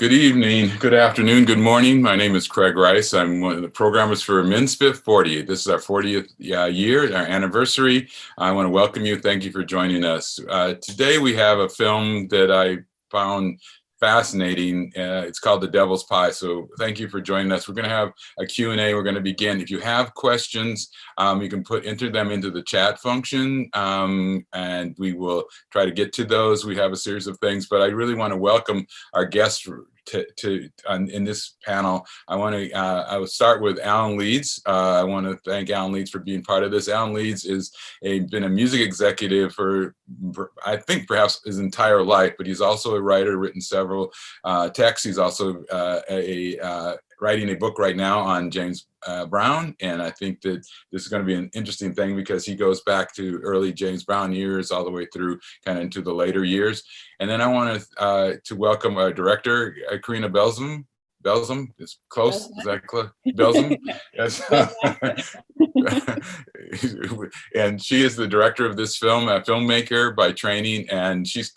Good evening, good afternoon, good morning. My name is Craig Rice. I'm one of the programmers for MSPIFF40. This is our 40th year, our anniversary. I want to welcome you. Thank you for joining us. Today we have a film that I found fascinating. It's called The Devil's Pie. So thank you for joining us. We're going to have a Q&A. We're going to begin. If you have questions, you can enter them into the chat function, and we will try to get to those. We have a series of things, but I really want to welcome our guests in this panel. I will start with Alan Leeds. I want to thank Alan Leeds for being part of this. Alan Leeds is been a music executive for I think perhaps his entire life, but he's also a writer, written several texts. He's also writing a book right now on James Brown, and I think that this is going to be an interesting thing because he goes back to early James Brown years all the way through kind of into the later years. And then I want to welcome our director, Carine Bijlsma. Bijlsma is close. Is that close? Bijlsma? Yes. And she is the director of this film, a filmmaker by training, and she's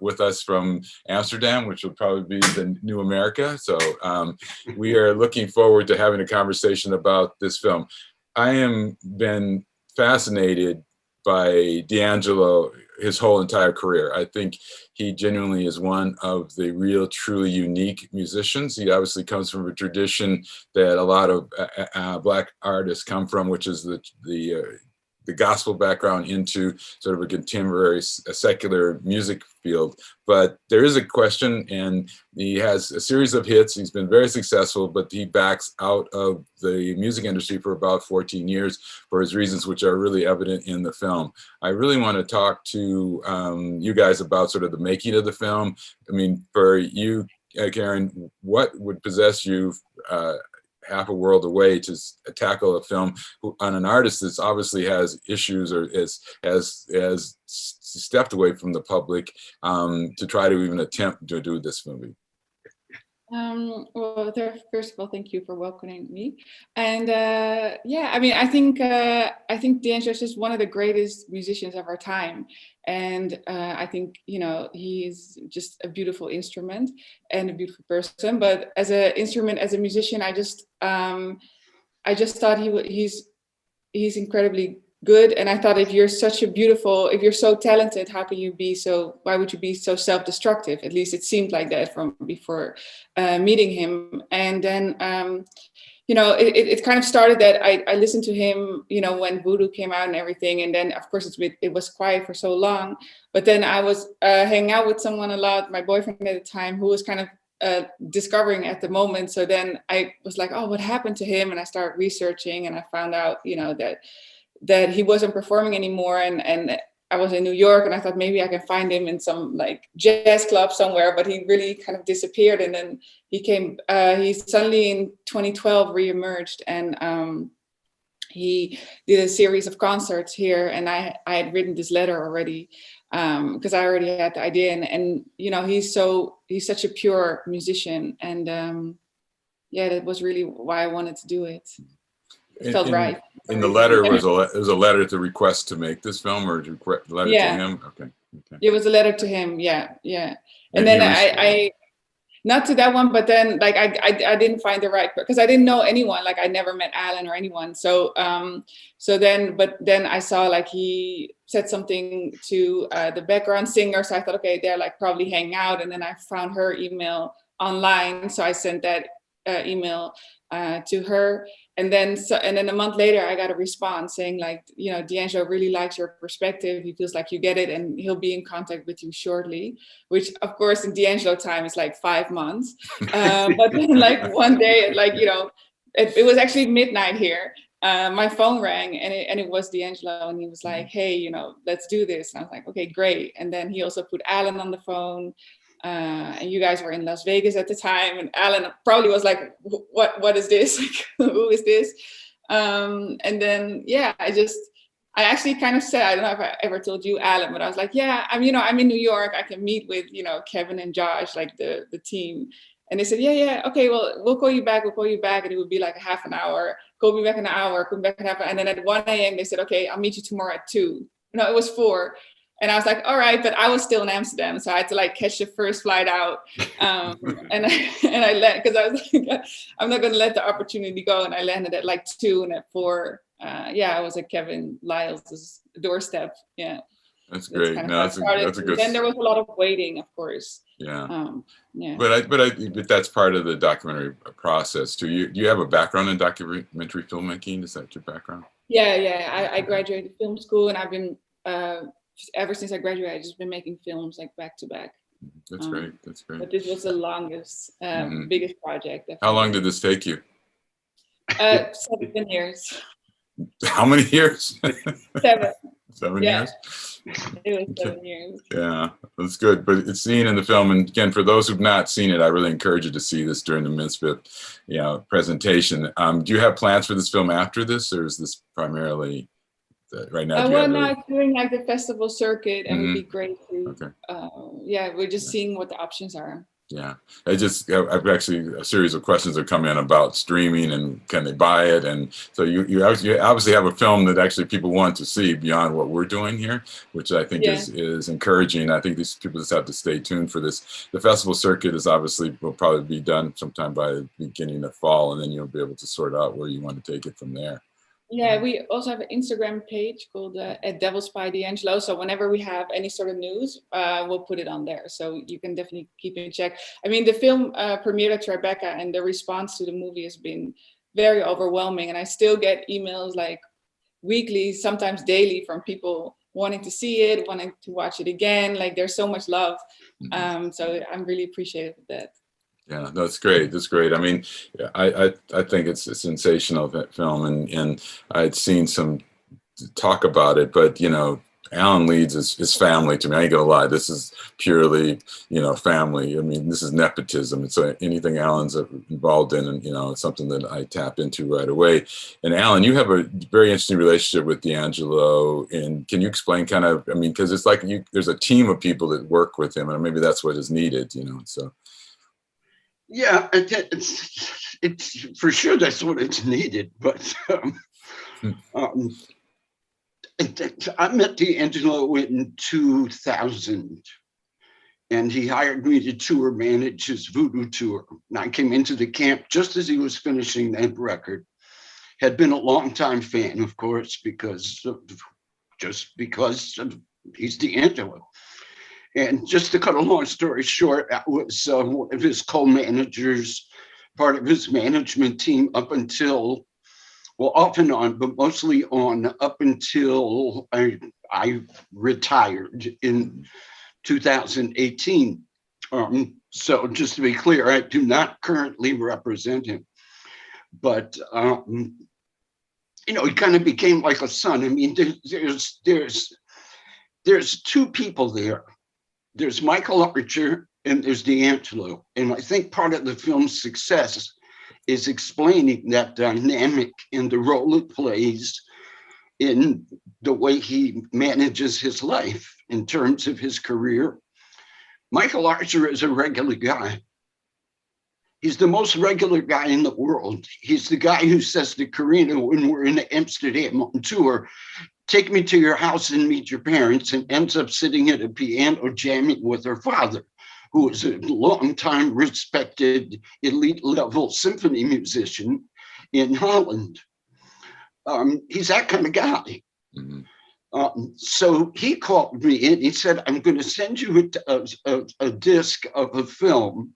with us from Amsterdam, which will probably be the new America. So we are looking forward to having a conversation about this film. I am been fascinated by D'Angelo his whole entire career. I think he genuinely is one of the real, truly unique musicians. He obviously comes from a tradition that a lot of Black artists come from, which is the gospel background into sort of a contemporary secular music field. But there is a question, and he has a series of hits. He's been very successful, but he backs out of the music industry for about 14 years for his reasons, which are really evident in the film. I really want to talk to you guys about sort of the making of the film. I mean, for you, Karen, what would possess you half a world away to tackle a film on an artist that obviously has issues or has stepped away from the public to try to even attempt to do this movie? Well, first of all, thank you for welcoming me. And yeah, I mean, I think D'Angelo is just one of the greatest musicians of our time. And I think, you know, he's just a beautiful instrument and a beautiful person. But as an instrument, as a musician, I just thought he's incredibly good. And I thought, if you're so talented, why would you be so self-destructive? At least it seemed like that from before meeting him. And then, you know, it kind of started that I listened to him, you know, when Voodoo came out and everything. And then, of course, it was quiet for so long. But then I was hanging out with someone a lot, my boyfriend at the time, who was kind of discovering at the moment. So then I was like, oh, what happened to him? And I started researching, and I found out, you know, that he wasn't performing anymore. And I was in New York, and I thought maybe I can find him in some like jazz club somewhere, but he really kind of disappeared. And then he suddenly in 2012 reemerged, and he did a series of concerts here. And I had written this letter already because I already had the idea. And you know, he's such a pure musician. And yeah, that was really why I wanted to do it. It felt right. In the letter was a letter to request to make this film, or a letter to him? Okay. It was a letter to him, yeah. And then I not to that one, but then like I didn't find the right, because I didn't know anyone. Like I never met Alan or anyone. So then I saw like he said something to the background singer. So I thought, okay, they're like probably hanging out. And then I found her email online, so I sent that email to her. And then a month later, I got a response saying, like, you know, D'Angelo really likes your perspective. He feels like you get it, and he'll be in contact with you shortly. Which, of course, in D'Angelo time is like 5 months. But then, like one day, like, you know, it was actually midnight here. My phone rang, and it was D'Angelo, and he was like, "Hey, you know, let's do this." And I was like, "Okay, great." And then he also put Alan on the phone. And you guys were in Las Vegas at the time, and Alan probably was like, what is this? Like, who is this? And then, yeah, I actually kind of said, I don't know if I ever told you, Alan, but I was like, yeah, I'm in New York. I can meet with, you know, Kevin and Josh, like the team. And they said, yeah, okay, well, we'll call you back. And it would be like a half an hour. Call me back in an hour, call me back in half an hour. And then at 1 a.m. they said, okay, I'll meet you tomorrow at 2. No, it was 4. And I was like, all right, but I was still in Amsterdam, so I had to like catch the first flight out. And I landed, because I was like, I'm not going to let the opportunity go. And I landed at like 2, and at 4, I was at Kevin Lyles' doorstep. Yeah, That's great. kind of No, that's a good. Then there was a lot of waiting, of course. Yeah. Yeah. But that's part of the documentary process too. Do you have a background in documentary filmmaking? Is that your background? Yeah. I graduated film school, and I've been ever since I graduated, I've just been making films like back to back. That's great. That's great. But this was the longest, biggest project. Definitely. How long did this take you? 7 years. How many years? 7. 7 years? It was 7 years. Yeah, that's good. But it's seen in the film. And again, for those who've not seen it, I really encourage you to see this during the MSPIFF, presentation. Do you have plans for this film after this, or is this primarily right now? Well, now it's doing like the festival circuit, and it'd be great to. Okay. We're just seeing what the options are. Yeah, I've actually, a series of questions have come in about streaming and can they buy it, and so you obviously have a film that actually people want to see beyond what we're doing here, which I think is encouraging. I think these people just have to stay tuned for this. The festival circuit will probably be done sometime by the beginning of fall, and then you'll be able to sort out where you want to take it from there. Yeah, we also have an Instagram page called at Devil's Pie D'Angelo. So whenever we have any sort of news, we'll put it on there. So you can definitely keep in check. I mean, the film premiered at Tribeca, and the response to the movie has been very overwhelming. And I still get emails like weekly, sometimes daily, from people wanting to see it, wanting to watch it again. Like, there's so much love. So I'm really appreciative of that. Yeah, that's great. That's great. I mean, I think it's a sensational film, and I'd seen some talk about it, but Alan Leeds is family to me. I ain't gonna lie. This is purely, family. I mean, this is nepotism. It's anything Alan's involved in, and it's something that I tap into right away. And Alan, you have a very interesting relationship with D'Angelo, and can you explain kind of? I mean, because it's like there's a team of people that work with him, and maybe that's what is needed. So. Yeah, it's for sure that's what it's needed. But I met D'Angelo in 2000, and he hired me to tour manage his Voodoo tour. And I came into the camp just as he was finishing that record. Had been a longtime fan, of course, because he's D'Angelo. And just to cut a long story short, I was one of his co-managers, part of his management team up until, well, off and on, but mostly on up until I retired in 2018. So just to be clear, I do not currently represent him. But, he kind of became like a son. I mean, there's 2 people there. There's Michael Archer and there's D'Angelo. And I think part of the film's success is explaining that dynamic and the role it plays in the way he manages his life in terms of his career. Michael Archer is a regular guy. He's the most regular guy in the world. He's the guy who says to Carine when we're in Amsterdam on tour, take me to your house and meet your parents, and ends up sitting at a piano jamming with her father, who is a longtime respected elite level symphony musician in Holland. He's that kind of guy. So he called me and he said, I'm going to send you a disc of a film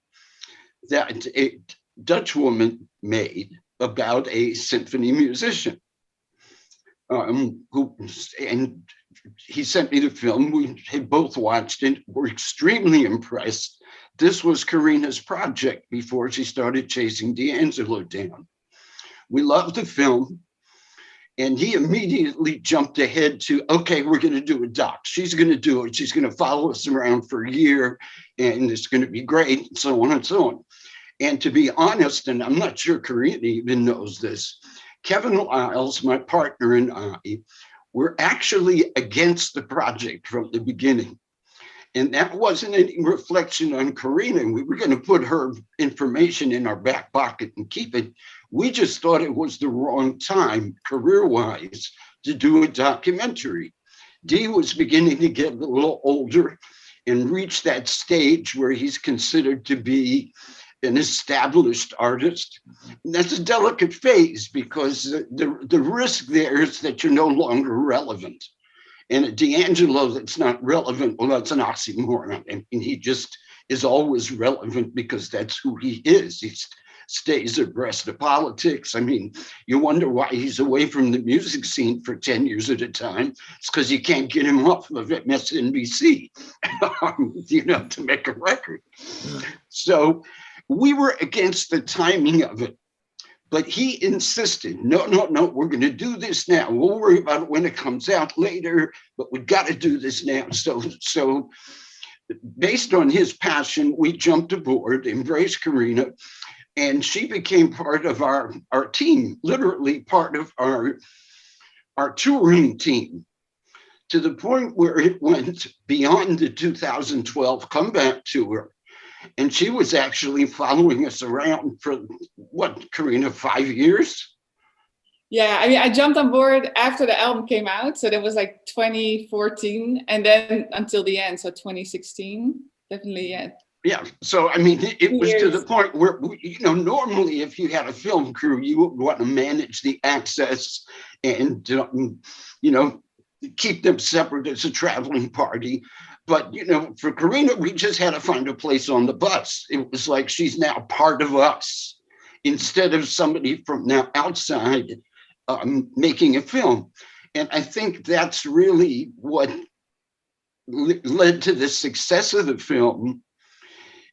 that a Dutch woman made about a symphony musician. And he sent me the film. We had both watched it. We're extremely impressed. This was Carine's project before she started chasing D'Angelo down. We loved the film, and he immediately jumped ahead to, okay, we're going to do a doc. She's going to do it. She's going to follow us around for a year, and it's going to be great, and so on and so on. And to be honest, and I'm not sure Carine even knows this, Kevin Lyles, my partner, and I were actually against the project from the beginning. And that wasn't any reflection on Carine. We were going to put her information in our back pocket and keep it. We just thought it was the wrong time, career-wise, to do a documentary. Dee was beginning to get a little older and reach that stage where he's considered to be an established artist. And that's a delicate phase because the risk there is that you're no longer relevant. And at D'Angelo, that's not relevant. Well, that's an oxymoron. I mean, he just is always relevant because that's who he is. He stays abreast of politics. I mean, you wonder why he's away from the music scene for 10 years at a time. It's because you can't get him off of MSNBC, to make a record. So we were against the timing of it. But he insisted, no, we're going to do this now. We'll worry about it when it comes out later, but we've got to do this now. So based on his passion, we jumped aboard, embraced Carine, and she became part of our team, literally part of our touring team, to the point where it went beyond the 2012 comeback tour. And she was actually following us around for what, Carine, 5 years? Yeah, I mean, I jumped on board after the album came out. So that was like 2014 and then until the end. So 2016, definitely, yeah. Yeah, so I mean, it was to the point where, normally if you had a film crew, you would want to manage the access and, keep them separate as a traveling party. But, for Carine, we just had to find a place on the bus. It was like she's now part of us instead of somebody from now outside making a film. And I think that's really what led to the success of the film,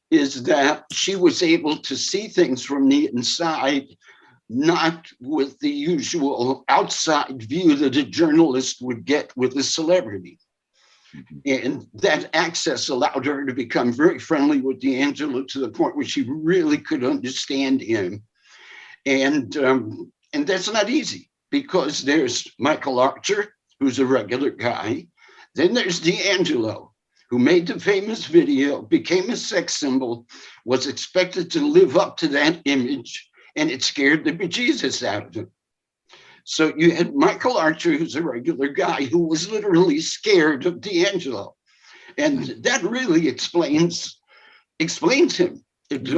is that she was able to see things from the inside, not with the usual outside view that a journalist would get with a celebrity. And that access allowed her to become very friendly with D'Angelo to the point where she really could understand him. And that's not easy because there's Michael Archer, who's a regular guy. Then there's D'Angelo, who made the famous video, became a sex symbol, was expected to live up to that image, and it scared the bejesus out of him. So you had Michael Archer, who's a regular guy, who was literally scared of D'Angelo. And that really explains him.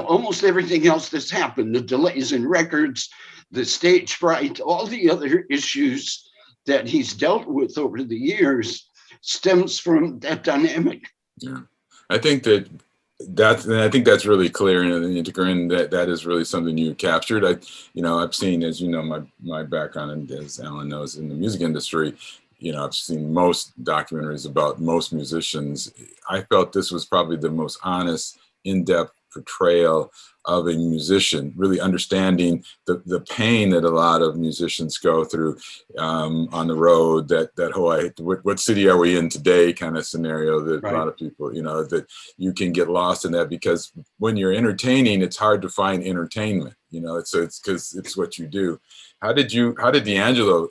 Almost everything else that's happened, the delays in records, the stage fright, all the other issues that he's dealt with over the years stems from that dynamic. Yeah, I think that's really clear, and Carine, that is really something you captured. I've seen, as my background, and as Alan knows, in the music industry, I've seen most documentaries about most musicians. I felt this was probably the most honest, in-depth portrayal of a musician, really understanding the pain that a lot of musicians go through on the road, that whole what city are we in today kind of scenario that right. A lot of people, that you can get lost in that, because when you're entertaining, it's hard to find entertainment, it's because it's what you do. How did D'Angelo,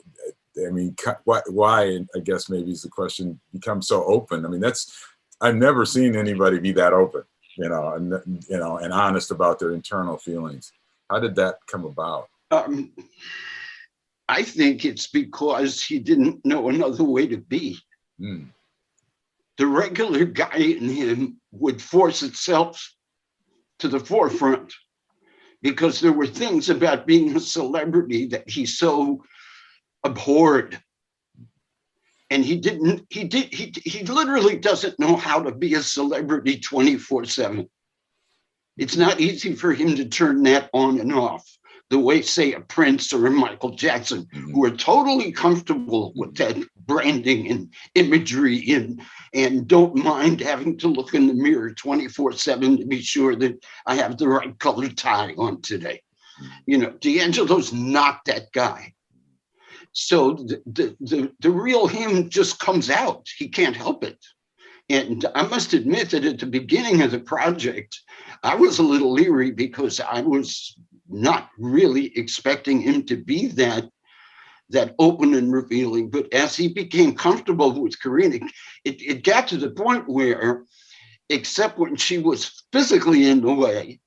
why, I guess maybe is the question, become so open? I mean, I've never seen anybody be that open. And honest about their internal feelings. How did that come about? I think it's because he didn't know another way to be. The regular guy in him would force itself to the forefront because there were things about being a celebrity that he so abhorred. And he literally doesn't know how to be a celebrity 24/7. It's not easy for him to turn that on and off the way, say, a Prince or a Michael Jackson, who are totally comfortable with that branding and imagery and don't mind having to look in the mirror 24/7 to be sure that I have the right colored tie on today. D'Angelo's not that guy. So the real him just comes out. He can't help it. And I must admit that at the beginning of the project, I was a little leery because I was not really expecting him to be that open and revealing. But as he became comfortable with Carine, it got to the point where, except when she was physically in the way,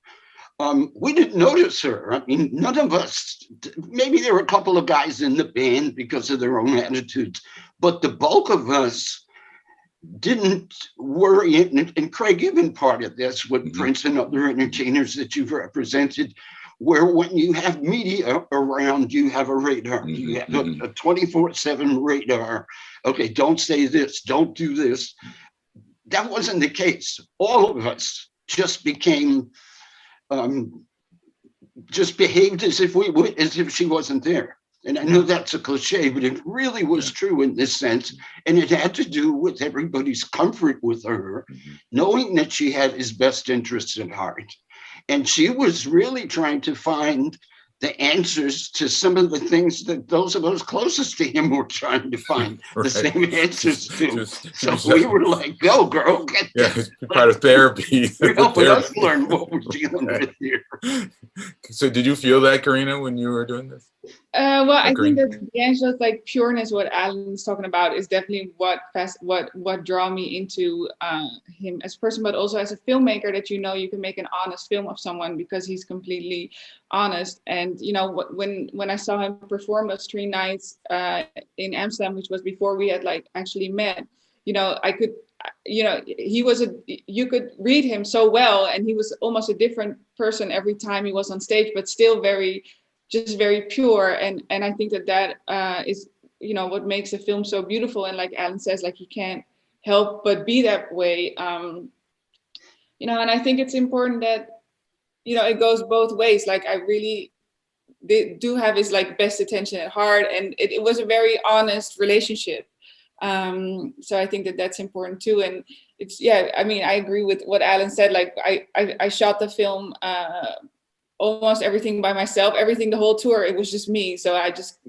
We didn't notice her. I mean, none of us, maybe there were a couple of guys in the band because of their own attitudes, but the bulk of us didn't worry. And Craig, you've been part of this with Prince and other entertainers that you've represented, where when you have media around, you have a radar. You have a 24/7 radar. Okay, don't say this, don't do this. That wasn't the case. All of us just became, just behaved as if as if she wasn't there. And I know that's a cliche, but it really was true in this sense. And it had to do with everybody's comfort with her, knowing that she had his best interests at heart. And she was really trying to find the answers to some of the things that those of us closest to him were trying to find the same answers to. So we were like, go, girl. It's part of therapy. You're helping us learn what we're dealing with here. So did you feel that, Carine, when you were doing this? Well, I think that D'Angelo's like pureness, what Alan's talking about, is definitely what draw me into him as a person, but also as a filmmaker, that you can make an honest film of someone because he's completely honest. And when I saw him perform those 3 nights in Amsterdam, which was before we had like actually met, I could, you could read him so well, and he was almost a different person every time he was on stage, but still very pure. And I think that is, what makes a film so beautiful. And like Alan says, like, you can't help but be that way. And I think it's important that, it goes both ways. Like, I really do have his like best intention at heart, and it was a very honest relationship. So I think that that's important too. And it's, I mean, I agree with what Alan said. Like, I shot the film, almost everything by myself, everything, the whole tour, it was just me. So I just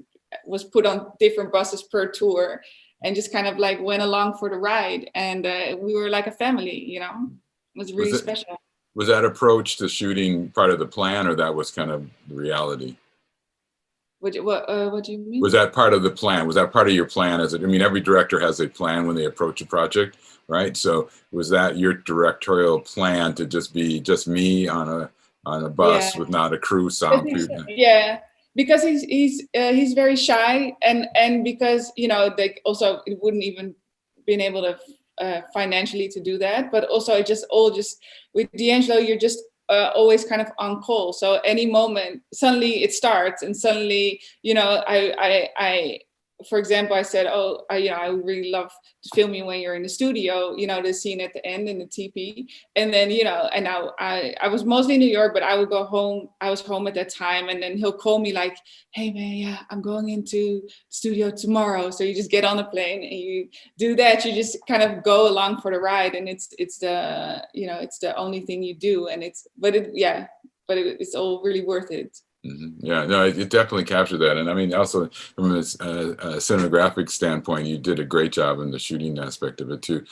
was put on different buses per tour and just kind of like went along for the ride. And we were like a family, it was really special. Was that approach to shooting part of the plan, or that was kind of the reality? What do you mean? Was that part of the plan? Was that part of your plan? Every director has a plan when they approach a project, right? So was that your directorial plan to just be just me on a bus with not a crew sound? Yeah, because he's very shy, and because they also, it wouldn't even been able to financially to do that, but also it just with D'Angelo, you're just always kind of on call. So any moment, suddenly it starts, and suddenly I for example, I said, I would really love to film you when you're in the studio, the scene at the end in the TP. And then, and now I was mostly in New York, but I would go home. I was home at that time. And then he'll call me like, hey man, yeah, I'm going into studio tomorrow. So you just get on a plane and you do that. You just kind of go along for the ride. And it's the, it's the only thing you do. And it's all really worth it. Yeah, no, it definitely captured that. And I mean, also from a cinematographic standpoint, you did a great job in the shooting aspect of it too.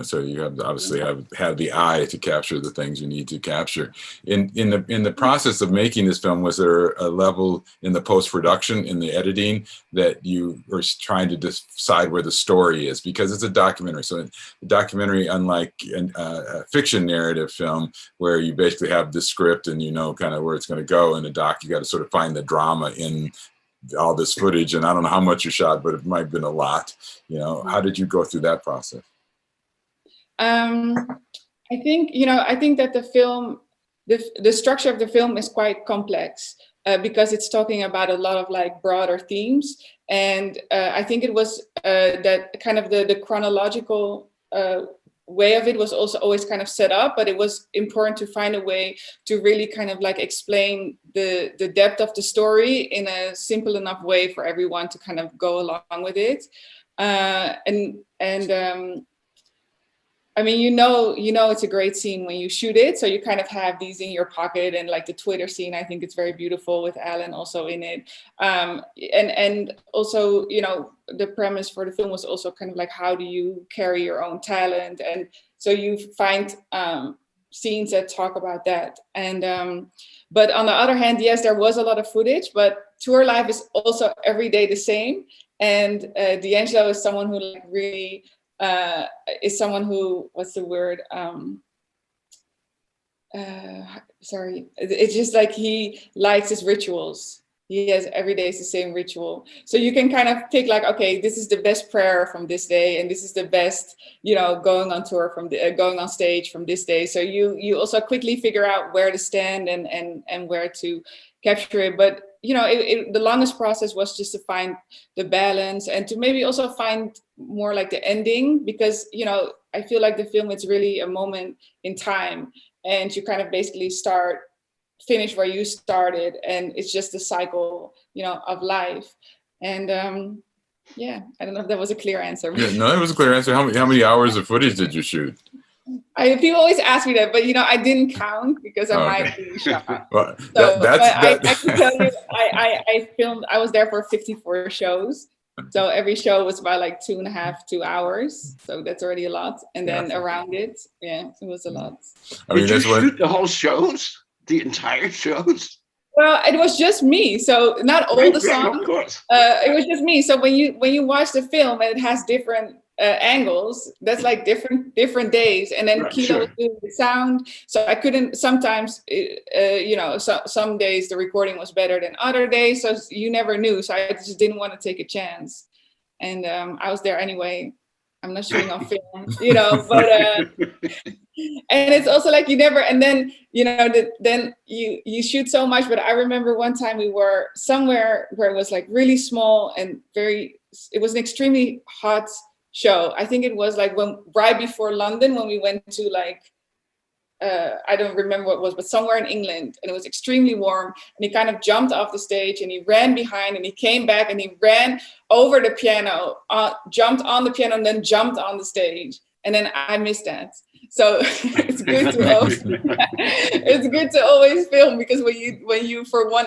So you have obviously have the eye to capture the things you need to capture. In the process of making this film, was there a level in the post-production, in the editing, that you were trying to decide where the story is? Because it's a documentary. So a documentary, unlike a fiction narrative film, where you basically have the script and kind of where it's going to go, in a doc, you got to sort of find the drama in all this footage. And I don't know how much you shot, but it might have been a lot. How did you go through that process? I think that the film, the structure of the film is quite complex because it's talking about a lot of like broader themes. And I think it was that kind of the chronological way of it was also always kind of set up, but it was important to find a way to really kind of like explain the depth of the story in a simple enough way for everyone to kind of go along with it. I mean, it's a great scene when you shoot it. So you kind of have these in your pocket, and like the Twitter scene, I think it's very beautiful with Alan also in it. And also, the premise for the film was also kind of like, how do you carry your own talent? And so you find scenes that talk about that. And but on the other hand, yes, there was a lot of footage, but tour life is also every day the same. And D'Angelo is someone who like really is someone who, what's the word? sorry, it's just like he likes his rituals. He has every day is the same ritual. So you can kind of pick like, okay, this is the best prayer from this day, and this is the best, you know, going on tour from the, going on stage from this day. So you also quickly figure out where to stand and where to capture it. But you know, the longest process was just to find the balance and to maybe also find more like the ending, because you know, I feel like the film, it's really a moment in time, and you kind of basically finish where you started, and it's just a cycle, you know, of life. And yeah, I don't know if that was a clear answer. Yeah, no, it was a clear answer. How many hours of footage did you shoot? People always ask me that, but you know, I didn't count because I Okay. might be shot. Well, So, I can that. tell you, I filmed. I was there for 54 shows. So every show was about like 2 hours. So that's already a lot. And then around it, yeah, it was a lot. I mean, did you shoot the whole shows? The entire shows? Well, it was just me, so not all the songs. Of course. It was just me. So when you watch the film and it has different angles, that's like different days. And then Kilo was doing the sound, so I couldn't. Sometimes, you know, some days the recording was better than other days, so you never knew. So I just didn't want to take a chance, and I was there anyway. I'm not shooting on film, you know, but and it's also like you never, and then, you know, then you shoot so much. But I remember one time we were somewhere where it was like really small and it was an extremely hot show. I think it was like right before London, when we went to like, I don't remember what it was, but somewhere in England, and it was extremely warm, and he kind of jumped off the stage and he ran behind and he came back and he ran over the piano, jumped on the piano and then jumped on the stage. And then I missed that. So it's good to always, it's good to always film, because when you for one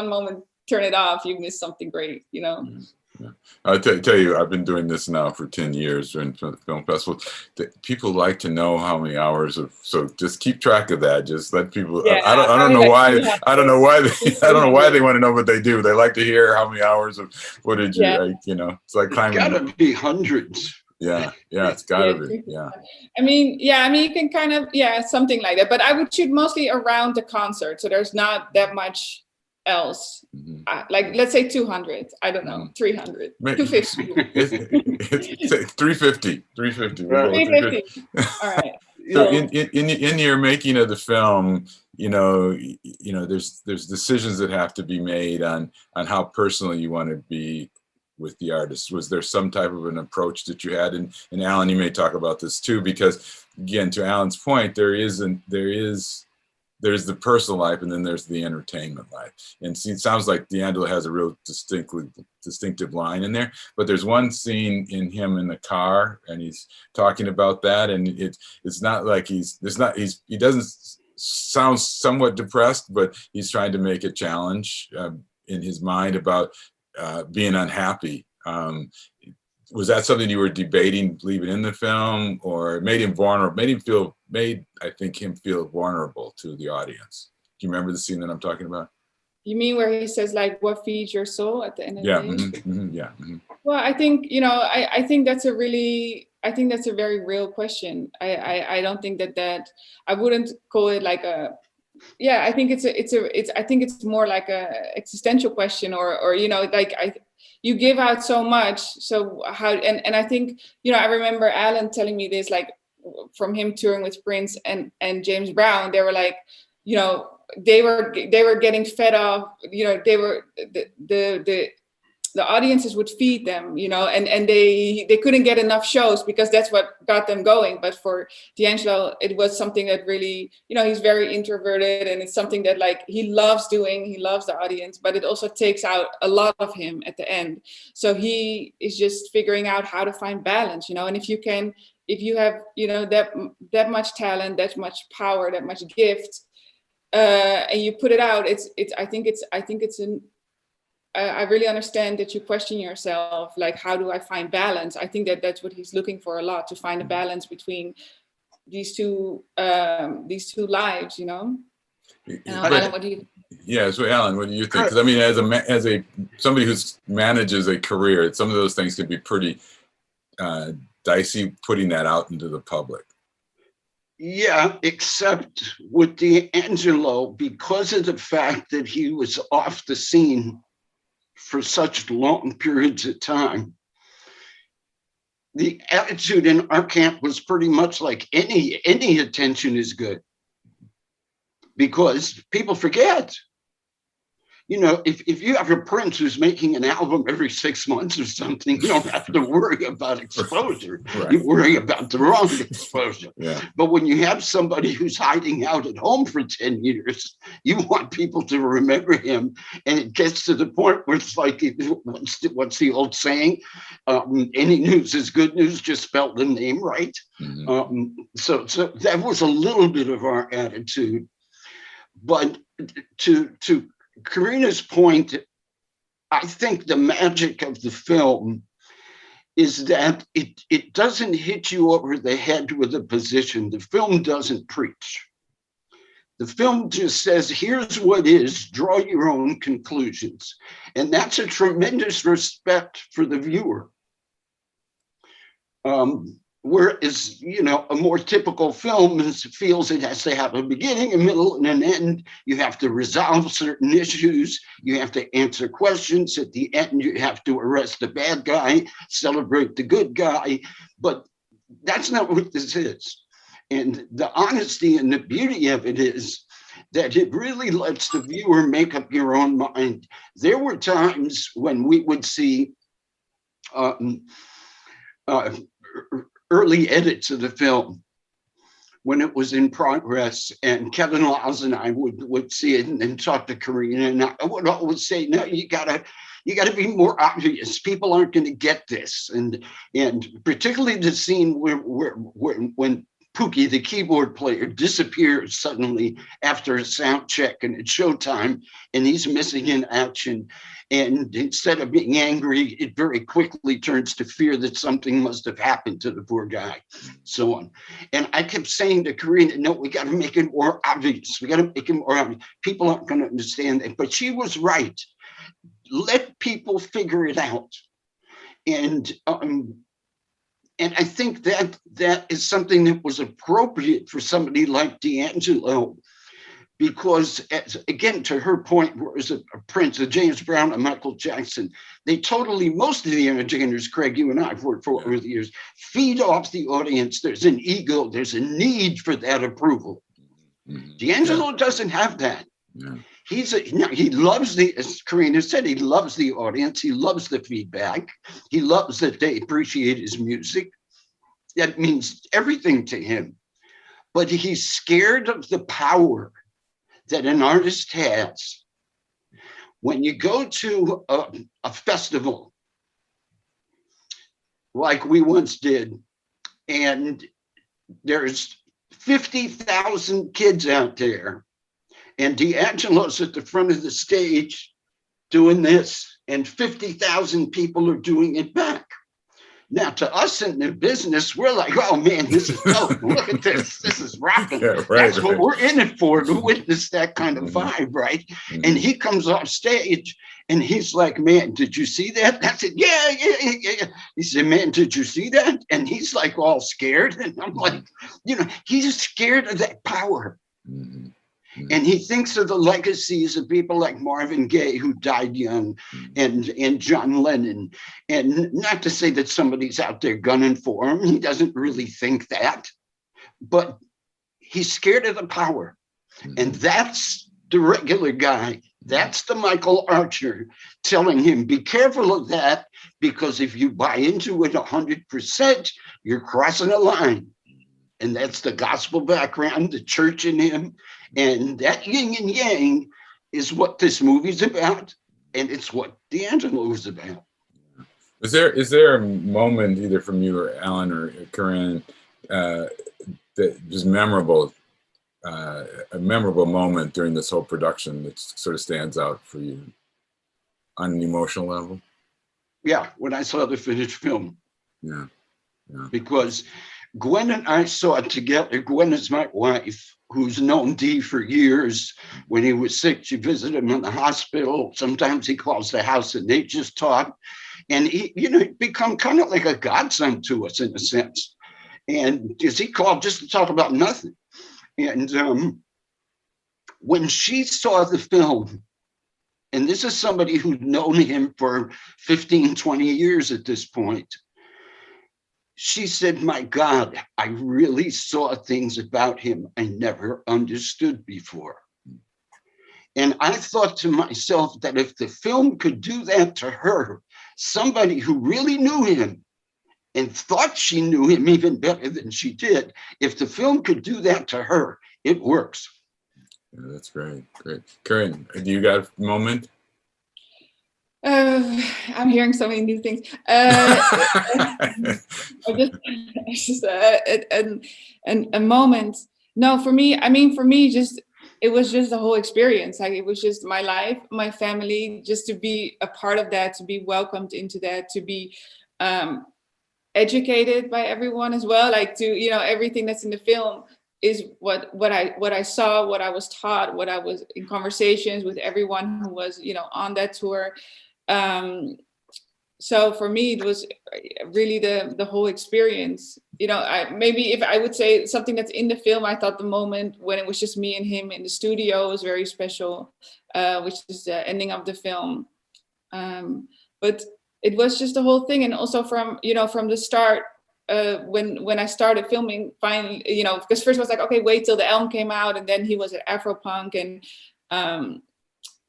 moment turn it off, you miss something great, you know. Yeah. I'll tell you, I've been doing this now for 10 years during film festivals. People like to know how many hours so just keep track of that. Just let people. Yeah, I don't know why. I don't know why they want to know, what they do. They like to hear how many hours of footage. You know, it's like climbing. It's gotta be hundreds. Yeah, it's gotta be. Yeah. I mean, you can kind of, something like that. But I would shoot mostly around the concert, so there's not that much else. Like, let's say 200. I don't know, 300, 250. It's 350. 350. Right. All right. So in your making of the film, you know, there's decisions that have to be made on how personal you want to be with the artist. Was there some type of an approach that you had? And Alan, you may talk about this too, because again, to Alan's point, there's the personal life, and then there's the entertainment life. And it sounds like D'Angelo has a real distinctive line in there, but there's one scene in him in the car, and he's talking about that, and it's not like he doesn't sound somewhat depressed, but he's trying to make a challenge in his mind about being unhappy. Was that something you were debating leaving in the film, or made him vulnerable? Made I think him feel vulnerable to the audience. Do you remember the scene that I'm talking about? You mean where he says like, "What feeds your soul?" at the end of the day? Well, I think, you know, I think that's a very real question. I don't think that I wouldn't call it like a. Yeah, I think it's more like a existential question, or you know, like you give out so much, so how, and I think, you know, I remember Alan telling me this, like from him touring with Prince and James Brown, they were like, you know, they were getting fed off, you know, they were the audiences would feed them, you know, and they couldn't get enough shows because that's what got them going. But for D'Angelo, it was something that really, you know, he's very introverted, and it's something that like he loves doing. He loves the audience, but it also takes out a lot of him at the end. So he is just figuring out how to find balance, you know. And if you have, you know, that much talent, that much power, that much gift, and you put it out, I really understand that you question yourself, like, how do I find balance? I think that's what he's looking for a lot, to find a balance between these two lives, you know. Alan, what do you? Yeah, so Alan, what do you think? Because I mean, as somebody who manages a career, some of those things can be pretty dicey, putting that out into the public. Yeah, except with D'Angelo, because of the fact that he was off the scene for such long periods of time, the attitude in our camp was pretty much like any attention is good, because people forget. You know, if you have a Prince who's making an album every 6 months or something, you don't have to worry about exposure. Right. You worry about the wrong exposure. Yeah. But when you have somebody who's hiding out at home for 10 years, you want people to remember him. And it gets to the point where it's like, what's the old saying? Any news is good news, just spell the name right. Mm-hmm. So that was a little bit of our attitude. But to Carina's point, I think the magic of the film is that it doesn't hit you over the head with a position. The film doesn't preach. The film just says, here's what is, draw your own conclusions. And that's a tremendous respect for the viewer. Whereas, you know, a more typical film feels it has to have a beginning, a middle, and an end. You have to resolve certain issues. You have to answer questions. At the end, you have to arrest the bad guy, celebrate the good guy. But that's not what this is. And the honesty and the beauty of it is that it really lets the viewer make up your own mind. There were times when we would see early edits of the film when it was in progress, and Kevin Laws and I would see it and talk to Carine, and I would always say, no, you gotta be more obvious. People aren't going to get this, and particularly the scene where when Pookie, the keyboard player, disappears suddenly after a sound check and it's showtime, and he's missing in action. And instead of being angry, it very quickly turns to fear that something must have happened to the poor guy, so on. And I kept saying to Carine, no, we got to make it more obvious. We got to make it more obvious. People aren't going to understand it. But she was right. Let people figure it out. And I think that is something that was appropriate for somebody like D'Angelo, because, again, to her point, whereas a Prince, a James Brown, a Michael Jackson, they totally, most of the entertainers, Craig, you and I have worked for over the years, feed off the audience. There's an ego, there's a need for that approval. Mm-hmm. D'Angelo doesn't have that. Yeah. He loves as Carine said, he loves the audience. He loves the feedback. He loves that they appreciate his music. That means everything to him. But he's scared of the power that an artist has. When you go to a festival, like we once did, and there's 50,000 kids out there, and D'Angelo's at the front of the stage doing this, and 50,000 people are doing it back. Now, to us in the business, we're like, oh man, this is dope. Look at this. This is rocking. Yeah, right, That's what we're in it for, to witness that kind of vibe, right? Mm-hmm. And he comes off stage and he's like, man, did you see that? I said, yeah. He said, man, did you see that? And he's like all scared. And I'm like, you know, he's scared of that power. Mm-hmm. And he thinks of the legacies of people like Marvin Gaye, who died young, and John Lennon. And not to say that somebody's out there gunning for him. He doesn't really think that. But he's scared of the power. And that's the regular guy. That's the Michael Archer telling him, be careful of that, because if you buy into it 100%, you're crossing a line. And that's the gospel background, the church in him. And that yin and yang is what this movie's about. And it's what D'Angelo is about. Is there a moment, either from you or Alan or Carine, that was memorable, a memorable moment during this whole production that sort of stands out for you on an emotional level? Yeah, when I saw the finished film. Yeah. Because Gwen and I saw it together. Gwen is my wife, who's known Dee for years. When he was sick, she visited him in the hospital. Sometimes he calls the house and they just talk. And he, become kind of like a godson to us in a sense. And he called just to talk about nothing. And when she saw the film, and this is somebody who'd known him for 15, 20 years at this point, she said, my God, I really saw things about him I never understood before. And I thought to myself that if the film could do that to her, somebody who really knew him and thought she knew him even better than she did, if the film could do that to her, it works. Yeah, that's great. Great. Carine, do you got a moment? I'm hearing so many new things. Just a moment. No, for me, I mean, for me, just it was just the whole experience. Like it was just my life, my family, just to be a part of that, to be welcomed into that, to be educated by everyone as well. Like to, you know, everything that's in the film is what I saw, what I was taught, what I was in conversations with everyone who was, you know, on that tour. So for me, it was really the whole experience. You know, maybe if I would say something that's in the film, I thought the moment when it was just me and him in the studio was very special, which is the ending of the film. But it was just the whole thing. And also from, you know, from the start, when I started filming, finally, you know, because first I was like, okay, wait till the album came out, and then he was at Afropunk, and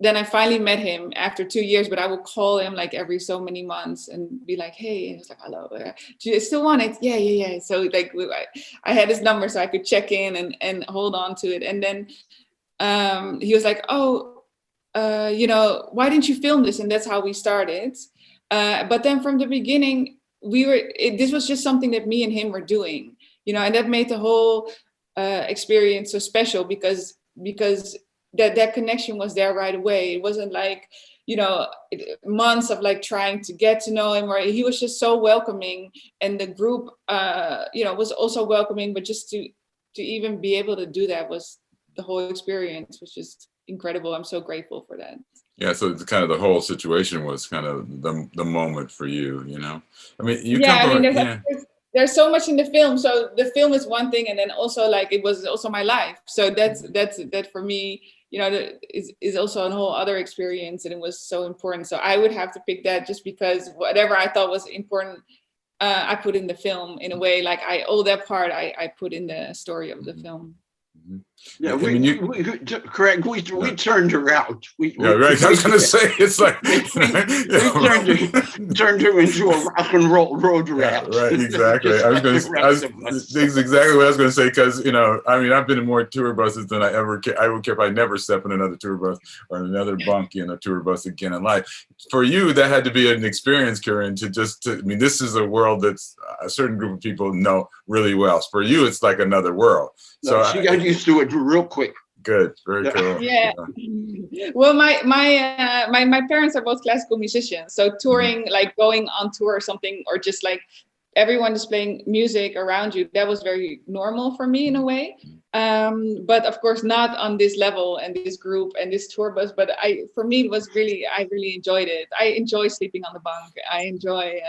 then I finally met him after 2 years, but I would call him like every so many months and be like, hey, and he was like, hello, do you still want it? Yeah. So like I had his number so I could check in and hold on to it. And then he was like, oh, you know, why didn't you film this? And that's how we started. But then from the beginning, this was just something that me and him were doing, you know, and that made the whole experience so special because that connection was there right away. It wasn't like, you know, months of like trying to get to know him, right? He was just so welcoming, and the group, you know, was also welcoming. But just to even be able to do that was the whole experience, was just incredible. I'm so grateful for that. Yeah, so it's kind of the whole situation was kind of the moment for you, you know. I mean, you Yeah, come I mean, from there's so much in the film. So the film is one thing, and then also like it was also my life. So that for me, you know, is also a whole other experience, and it was so important. So I would have to pick that, just because whatever I thought was important, I put in the film in a way. Like all that part I put in the story of the film. Mm-hmm. Yeah, I mean, Craig, we turned her out. Yeah, right. I was going to say, it's like we turned her into a rock and roll road rat. Yeah, right, exactly. I was going to. This is exactly what I was going to say, because, you know, I mean, I've been in more tour buses than I would care if I never step in another tour bus or another bunk in a tour bus again in life. For you, that had to be an experience, Carine, I mean, this is a world that's a certain group of people know really well. For you, it's like another world. So she got used to it real quick. Good, very cool. Yeah. Well, my parents are both classical musicians, so touring, like going on tour or something, or just like everyone is playing music around you, that was very normal for me in a way. But of course not on this level and this group and this tour bus. But for me, it was really, I really enjoyed it. I enjoy sleeping on the bunk. I enjoy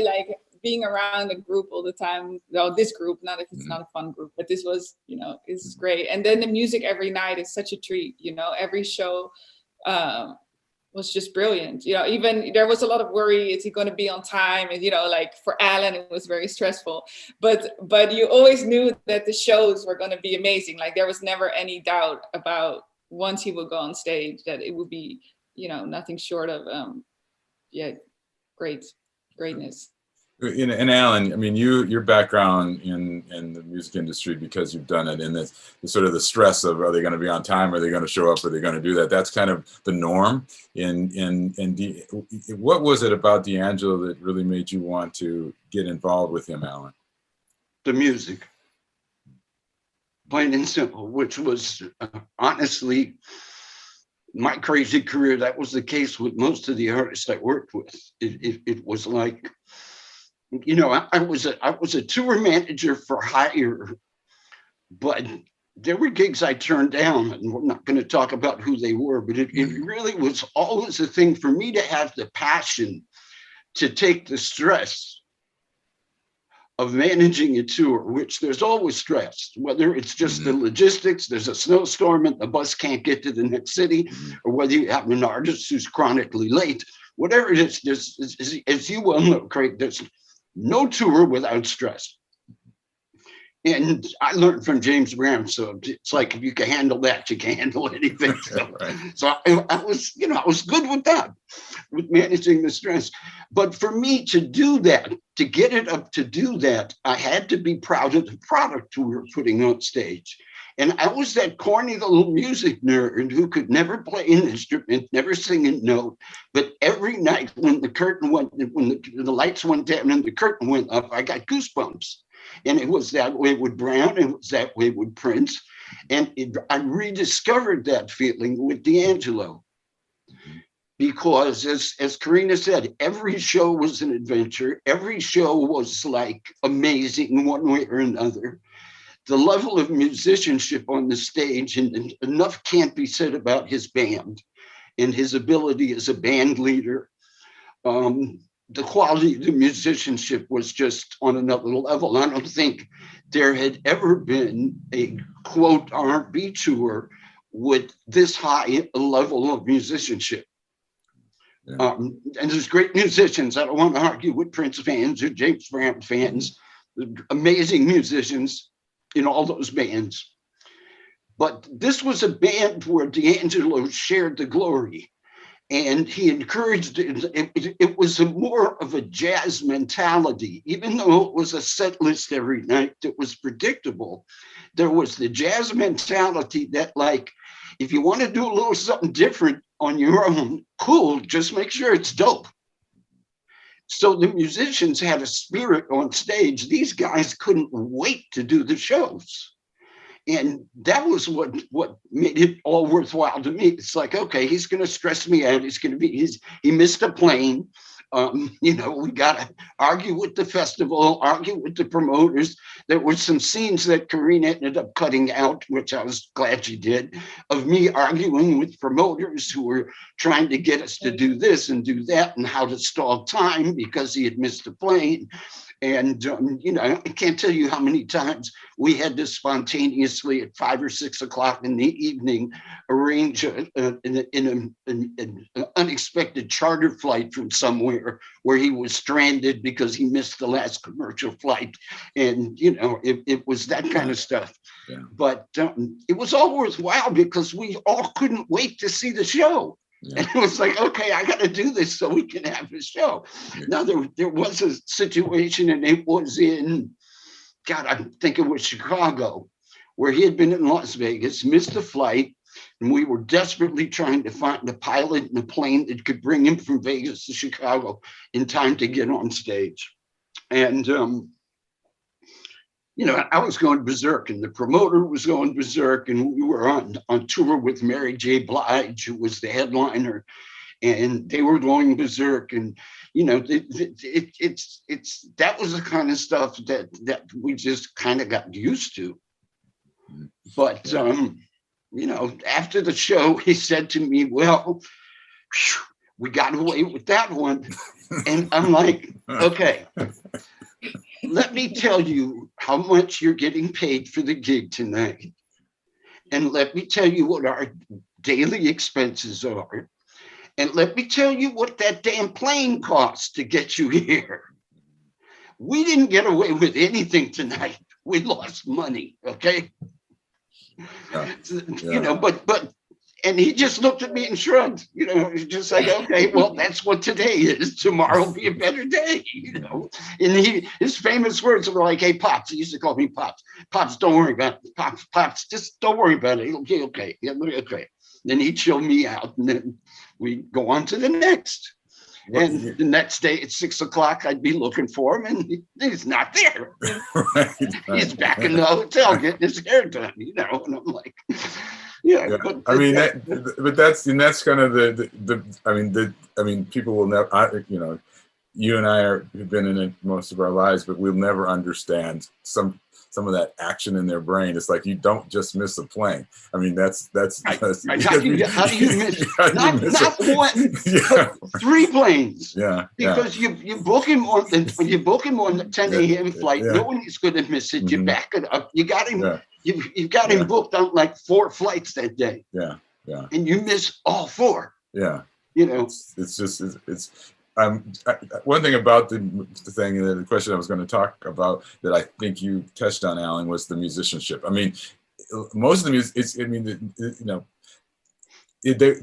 like being around a group all the time. Well, this group, not if it's not a fun group, but this was, you know, this is great. And then the music every night is such a treat, you know. Every show was just brilliant. You know, even there was a lot of worry, is he going to be on time? And, you know, like for Alan, it was very stressful. But you always knew that the shows were going to be amazing. Like there was never any doubt about once he would go on stage that it would be, you know, nothing short of, greatness. And Alan, I mean, your background in the music industry, because you've done it in this sort of the stress of, are they going to be on time? Are they going to show up? Are they going to do that? That's kind of the norm. What was it about D'Angelo that really made you want to get involved with him, Alan? The music, plain and simple, which was honestly my crazy career. That was the case with most of the artists I worked with. It was like, you know, I was a tour manager for hire, but there were gigs I turned down, and we're not going to talk about who they were, but it really was always a thing for me to have the passion to take the stress of managing a tour, which there's always stress, whether it's just the logistics, there's a snowstorm and the bus can't get to the next city, or whether you have an artist who's chronically late, whatever it is, as you well know, Craig, there's no tour without stress. And I learned from James Brown, so it's like if you can handle that, you can handle anything. So, Right. so I was, I was good with that, with managing the stress. But for me to do that, to get it up to do that, I had to be proud of the product we were putting on stage. And I was that corny little music nerd who could never play an instrument, never sing a note. But every night when the curtain went, when the lights went down and the curtain went up, I got goosebumps. And it was that way with Brown, and it was that way with Prince. And I rediscovered that feeling with D'Angelo. Because as Carine said, every show was an adventure. Every show was like amazing one way or another. The level of musicianship on the stage, and enough can't be said about his band and his ability as a band leader. The quality of the musicianship was just on another level. I don't think there had ever been a quote R&B tour with this high a level of musicianship. Yeah. And there's great musicians. I don't want to argue with Prince fans or James Brown fans. Amazing musicians in all those bands. But this was a band where D'Angelo shared the glory. And he encouraged it. It was more of a jazz mentality, even though it was a set list every night that was predictable. There was the jazz mentality that, like, if you want to do a little something different on your own, cool, just make sure it's dope. So the musicians had a spirit on stage. These guys couldn't wait to do the shows. And that was what made it all worthwhile to me. It's like, okay, he's going to stress me out. He missed a plane. We got to argue with the festival, argue with the promoters. There were some scenes that Carine ended up cutting out, which I was glad she did, of me arguing with promoters who were trying to get us to do this and do that and how to stall time because he had missed a plane. And, I can't tell you how many times we had to spontaneously at 5 or 6 o'clock in the evening arrange an unexpected charter flight from somewhere where he was stranded because he missed the last commercial flight. And, it was that kind of stuff. Yeah. But it was all worthwhile because we all couldn't wait to see the show. Yeah. And it was like, okay, I got to do this so we can have a show. Yeah. Now, there was a situation, and it was in, God, I think it was Chicago, where he had been in Las Vegas, missed the flight, and we were desperately trying to find a pilot and a plane that could bring him from Vegas to Chicago in time to get on stage. And, I was going berserk, and the promoter was going berserk, and we were on tour with Mary J. Blige, who was the headliner, and they were going berserk. And that was the kind of stuff that we just kind of got used to. But after the show, he said to me, "Well, we got away with that one," and I'm like, "Okay." Let me tell you how much you're getting paid for the gig tonight. And let me tell you what our daily expenses are. And let me tell you what that damn plane costs to get you here. We didn't get away with anything tonight. We lost money, okay? Yeah. But and he just looked at me and shrugged, just like, okay, well, that's what today is. Tomorrow will be a better day, And his famous words were like, "Hey, Pops," he used to call me Pops. "Pops, don't worry about it. Pops, just don't worry about it. It'll be okay. It'll be okay." Then he'd chill me out, and then we'd go on to the next. And the next day at 6 o'clock, I'd be looking for him, and he's not there. Right. He's back in the hotel getting his hair done, and I'm like, yeah. But that's kind of people will never, you and I have been in it most of our lives, but we'll never understand some of that action in their brain. It's like you don't just miss a plane. I mean, that's how do you miss not one, but 3 planes? Yeah, because you book him on the 10 a.m. flight, knowing he's going to miss it. You back it up. You got him. You've got him booked on like 4 flights that day. Yeah, and you miss all 4. Yeah, you know, it's just one thing about the thing, and the question I was going to talk about that I think you touched on, Alan, was the musicianship. I mean, most of the music,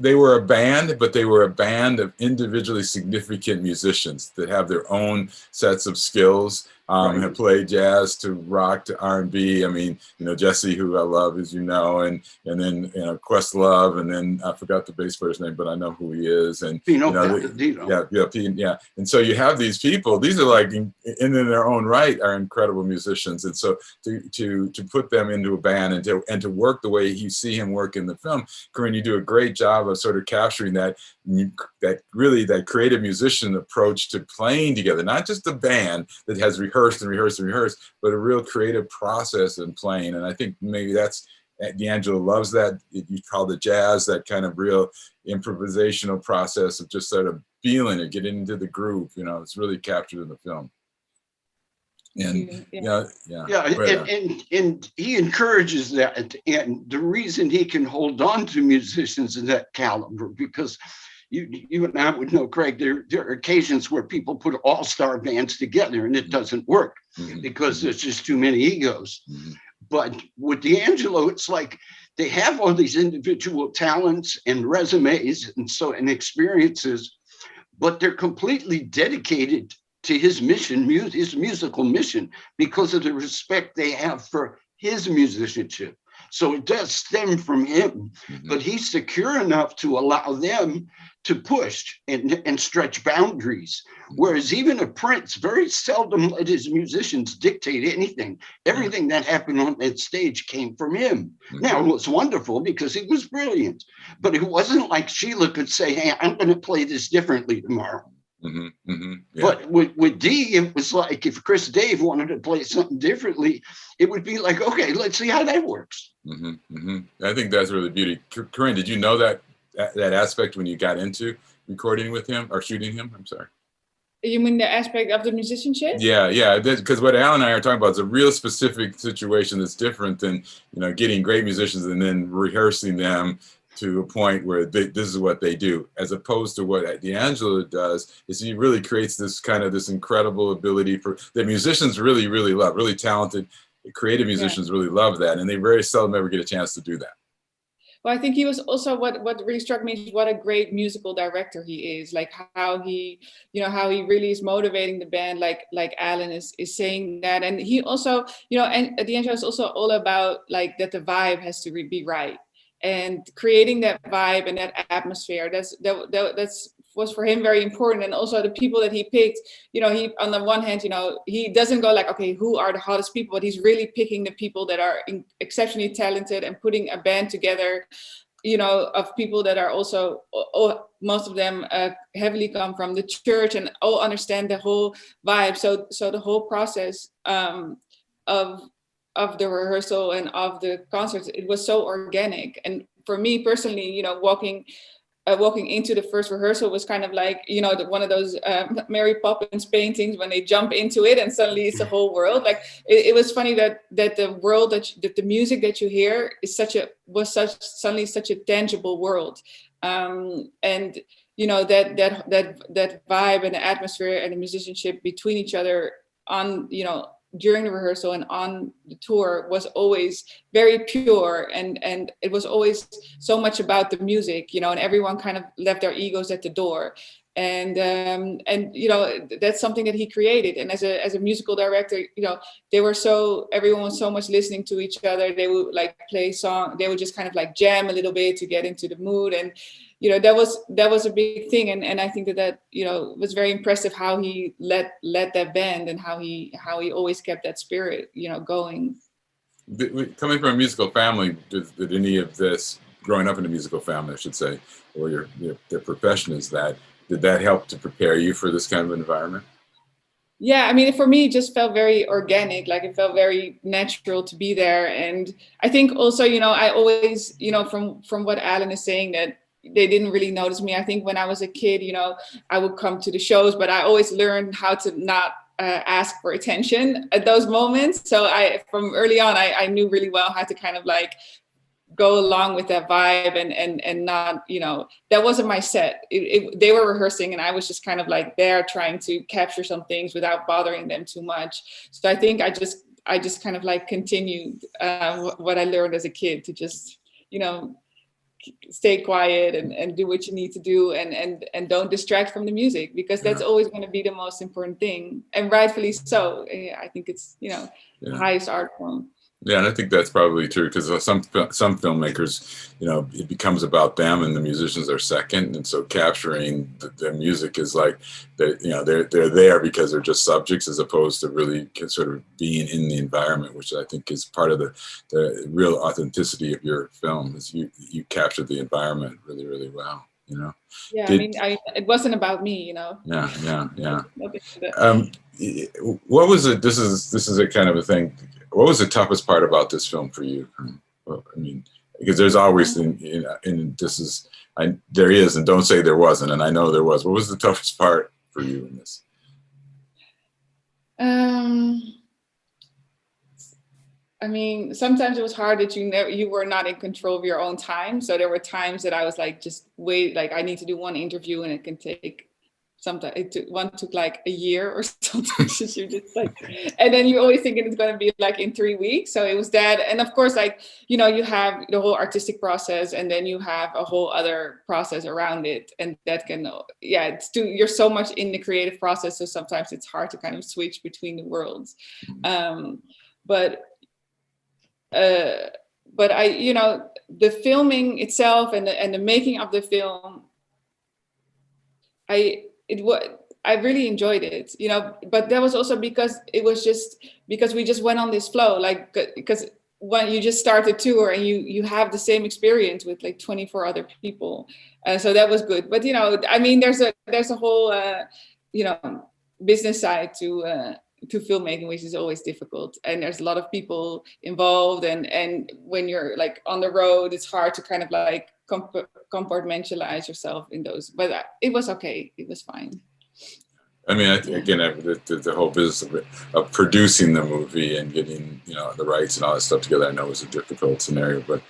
they were a band, but they were a band of individually significant musicians that have their own sets of skills, have played jazz to rock to R&B. I mean, Jesse, who I love, as you know, and then Questlove, and then I forgot the bass player's name, but I know who he is. And and so you have these people. These are like, in their own right, are incredible musicians. And so to put them into a band and to work the way you see him work in the film, Carine, you do a great job of sort of capturing that creative musician approach to playing together, not just a band that has rehearsed, but a real creative process in playing. And I think maybe that's, D'Angelo loves that. You call the jazz, that kind of real improvisational process of just sort of feeling it, getting into the groove. It's really captured in the film. And and he encourages that, and the reason he can hold on to musicians of that caliber, because you and I would know, Craig, there are occasions where people put all-star bands together and it doesn't work because there's just too many egos. But with D'Angelo, it's like they have all these individual talents and resumes and experiences, but they're completely dedicated to his mission, his musical mission, because of the respect they have for his musicianship. So it does stem from him, but he's secure enough to allow them to push and stretch boundaries. Whereas even a Prince very seldom let his musicians dictate anything. Everything that happened on that stage came from him. Now, it was wonderful because he was brilliant, but it wasn't like Sheila could say, hey, I'm going to play this differently tomorrow. But with D, it was like if Chris Dave wanted to play something differently, it would be like, okay, let's see how that works. I think that's really beauty. Carine, did you know that aspect when you got into recording with him or shooting him? I'm sorry. You mean the aspect of the musicianship? Yeah, because what Alan and I are talking about is a real specific situation that's different than getting great musicians and then rehearsing them to a point where this is what they do, as opposed to what D'Angelo does, is he really creates this incredible ability for that musicians really, really love, really talented, creative musicians really love that, and they very seldom ever get a chance to do that. Well, I think he was also, what really struck me is what a great musical director he is, like how he really is motivating the band, like Alan is saying that. And he also, and D'Angelo is also all about like that the vibe has to be right. And creating that vibe and that atmosphere, that was for him very important. And also the people that he picked, he, on the one hand, he doesn't go like, okay, who are the hottest people? But he's really picking the people that are exceptionally talented and putting a band together, of people that are also, most of them heavily come from the church and all understand the whole vibe. So the whole process of the rehearsal and of the concerts, it was so organic. And for me personally, walking into the first rehearsal was kind of like, one of those Mary Poppins paintings when they jump into it and suddenly it's the whole world. Like it was funny that the world that the music that you hear is suddenly such a tangible world, and that vibe and the atmosphere and the musicianship between each other on during the rehearsal and on the tour was always very pure, and it was always so much about the music, and everyone kind of left their egos at the door, and that's something that he created. And as a musical director, everyone was so much listening to each other. They would like play song, they would just kind of like jam a little bit to get into the mood, and that was a big thing, and I think that was very impressive how he led that band and how he always kept that spirit going. Coming from a musical family, did any of this, growing up in a musical family, I should say, or their profession is that, did that help to prepare you for this kind of environment? Yeah, I mean, for me, it just felt very organic. Like it felt very natural to be there. And I think also, I always, from what Alan is saying, that they didn't really notice me. I think when I was a kid, I would come to the shows, but I always learned how to not ask for attention at those moments. So from early on, I knew really well how to kind of like go along with that vibe and not, that wasn't my set. They were rehearsing and I was just kind of like there trying to capture some things without bothering them too much. So I think I just kind of like continued what I learned as a kid to just, stay quiet and do what you need to do and don't distract from the music, because that's always going to be the most important thing, and rightfully so. I think it's, the highest art form. Yeah, and I think that's probably true, because some filmmakers, it becomes about them and the musicians are second, and so capturing the music is like they're there because they're just subjects, as opposed to really sort of being in the environment, which I think is part of the real authenticity of your film, is you capture the environment really, really well. Yeah, it wasn't about me, Yeah. What was it? This is a kind of a thing. What was the toughest part about this film for you? Well, I mean, because there's always, there is, and don't say there wasn't, and I know there was. What was the toughest part for you in this? I mean, sometimes it was hard that you were not in control of your own time. So there were times that I was like, just wait, like I need to do one interview and it can take one took like a year or something. So just like, and then you're always thinking it's going to be like in 3 weeks. So it was that. And of course, like, you have the whole artistic process, and then you have a whole other process around it. And that can, you're so much in the creative process. So sometimes it's hard to kind of switch between the worlds. But I, the filming itself and the making of the film, I really enjoyed it, but that was also because we just went on this flow, like, because when you just start a tour and you have the same experience with like 24 other people, so that was good. But I mean, there's a whole business side to filmmaking, which is always difficult, and there's a lot of people involved, and when you're like on the road, it's hard to kind of like compartmentalize yourself in those, but it was okay, it was fine. I mean, again, the whole business of producing the movie and getting the rights and all that stuff together, I know was a difficult scenario, but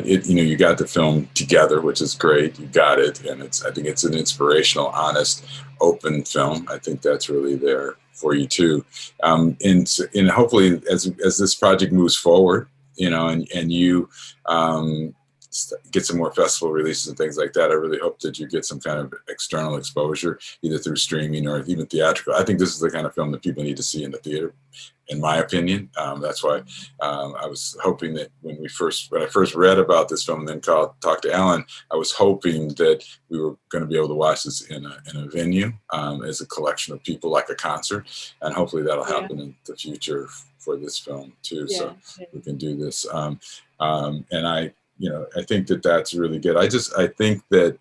it, you got the film together, which is great. You got it, and I think it's an inspirational, honest, open film. I think that's really there for you too, and hopefully as this project moves forward, and you get some more festival releases and things like that, I really hope that you get some kind of external exposure, either through streaming or even theatrical. I think this is the kind of film that people need to see in the theater, in my opinion. That's why I was hoping that when I first read about this film and then talked to Alan, I was hoping that we were going to be able to watch this in a venue as a collection of people, like a concert, and hopefully that'll happen in the future for this film too. So we can do this, and I think that that's really good. I think that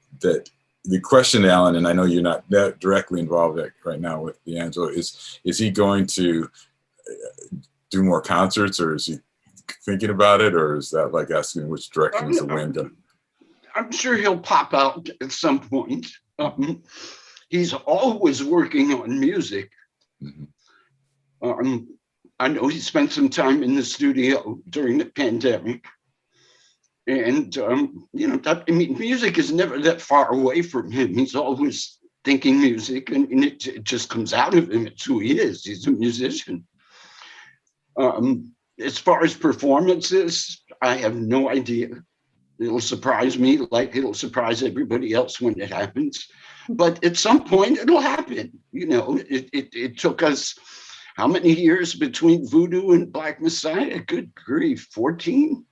the question, Alan, and I know you're not that directly involved right now with D'Angelo, is he going to do more concerts, or is he thinking about it, or is that like asking which direction is the wind going? I'm sure he'll pop out at some point. He's always working on music. Mm-hmm. I know he spent some time in the studio during the pandemic. And, music is never that far away from him. He's always thinking music, and it just comes out of him. It's who he is. He's a musician. As far as performances, I have no idea. It'll surprise me like it'll surprise everybody else when it happens. But at some point, it'll happen. It took us how many years between Voodoo and Black Messiah? Good grief, 14?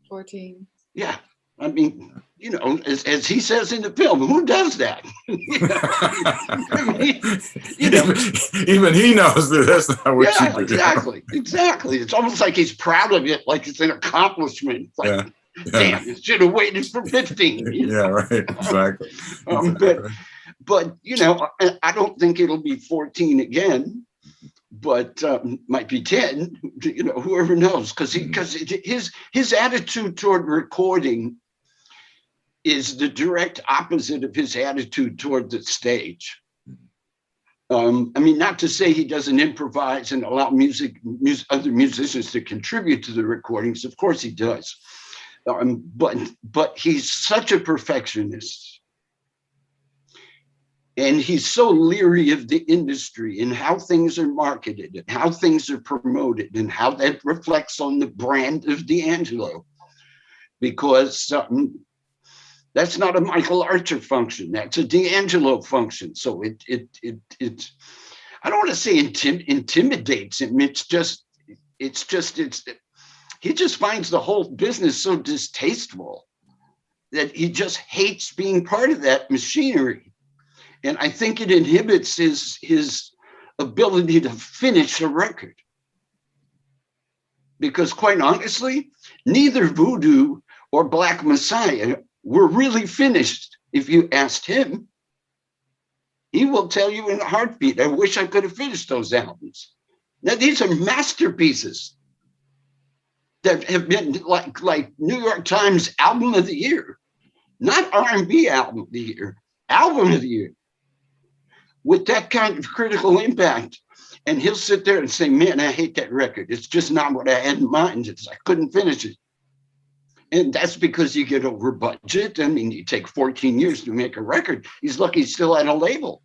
14. Yeah, I mean, as he says in the film, who does that? Even he knows that that's not what you do. Exactly. It's almost like he's proud of it, like it's an accomplishment. Like, damn, you should have waited for 15. Yeah, right. Exactly. But, I don't think it'll be 14 again, but might be 10, whoever knows. Because his attitude toward recording is the direct opposite of his attitude toward the stage. Not to say he doesn't improvise and allow other musicians to contribute to the recordings. Of course he does. But he's such a perfectionist. And he's so leery of the industry and how things are marketed and how things are promoted and how that reflects on the brand of D'Angelo. Because that's not a Michael Archer function. That's a D'Angelo function. So it I don't want to say intimidates him. He just finds the whole business so distasteful that he just hates being part of that machinery. And I think it inhibits his ability to finish a record. Because quite honestly, neither Voodoo or Black Messiah were really finished. If you asked him, he will tell you in a heartbeat, I wish I could have finished those albums. Now, these are masterpieces that have been like New York Times album of the year, not R&B album of the year, album of the year. With that kind of critical impact. And he'll sit there and say, man, I hate that record. It's just not what I had in mind. I couldn't finish it. And that's because you get over budget. You take 14 years to make a record. He's lucky he's still at a label.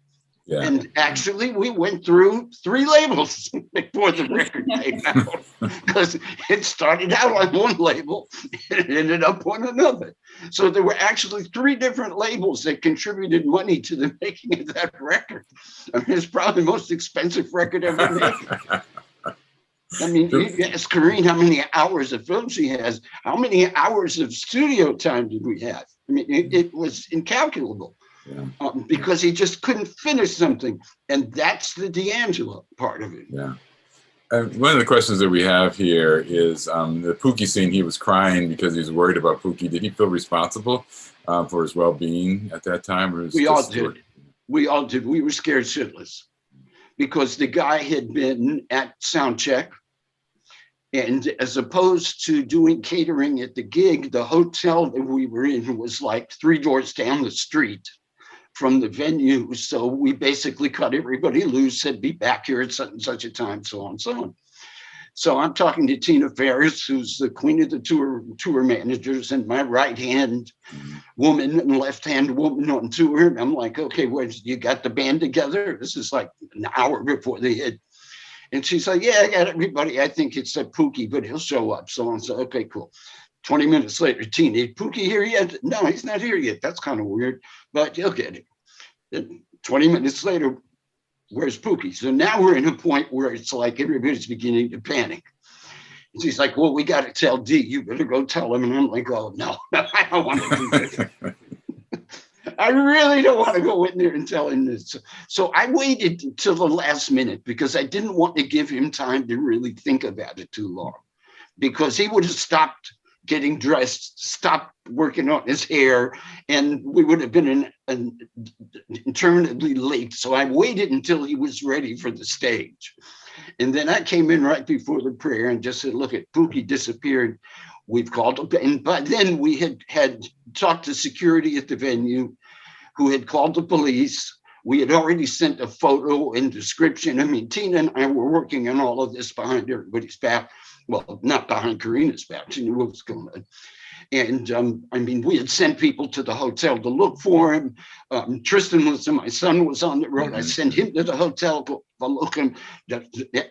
Yeah. And actually, we went through 3 labels before the record came out, because it started out on one label and it ended up on another. So there were actually 3 different labels that contributed money to the making of that record. It's probably the most expensive record ever made. You ask Carine how many hours of film she has. How many hours of studio time did we have? It was incalculable. Yeah. Because he just couldn't finish something. And that's the D'Angelo part of it. Yeah. One of the questions that we have here is the Pookie scene. He was crying because he was worried about Pookie. Did he feel responsible for his well-being at that time? Or we all did. We all did. We were scared shitless because the guy had been at sound check. And as opposed to doing catering at the gig, the hotel that we were in was like 3 doors down the street from the venue. So we basically cut everybody loose, said, be back here at such and such a time, so on and so on. So I'm talking to Tina Ferris, who's the queen of the tour managers, and my right-hand woman and left-hand woman on tour. And I'm like, okay, you got the band together? This is like an hour before they hit. And she's like, yeah, I got everybody. I think it's a Pookie, but he'll show up. So on. So, okay, cool. 20 minutes later, Tina, Pookie here yet? No, he's not here yet. That's kind of weird, but you'll get it. Then 20 minutes later, where's Pookie? So now we're in a point where it's like everybody's beginning to panic. And she's like, well, we got to tell D. You better go tell him. And I'm like, oh, no, I don't want to do this. I really don't want to go in there and tell him this. So I waited until the last minute because I didn't want to give him time to really think about it too long, because he would have stopped getting dressed, stopped working on his hair, and we would have been interminably late. So I waited until he was ready for the stage. And then I came in right before the prayer and just said, look, Pookie disappeared. We've called him. And by then we had talked to security at the venue, who had called the police. We had already sent a photo and description. Tina and I were working on all of this behind everybody's back. Well, not behind Carina's back. She knew what was going on. And we had sent people to the hotel to look for him. Tristan my son was on the road. I sent him to the hotel to look him.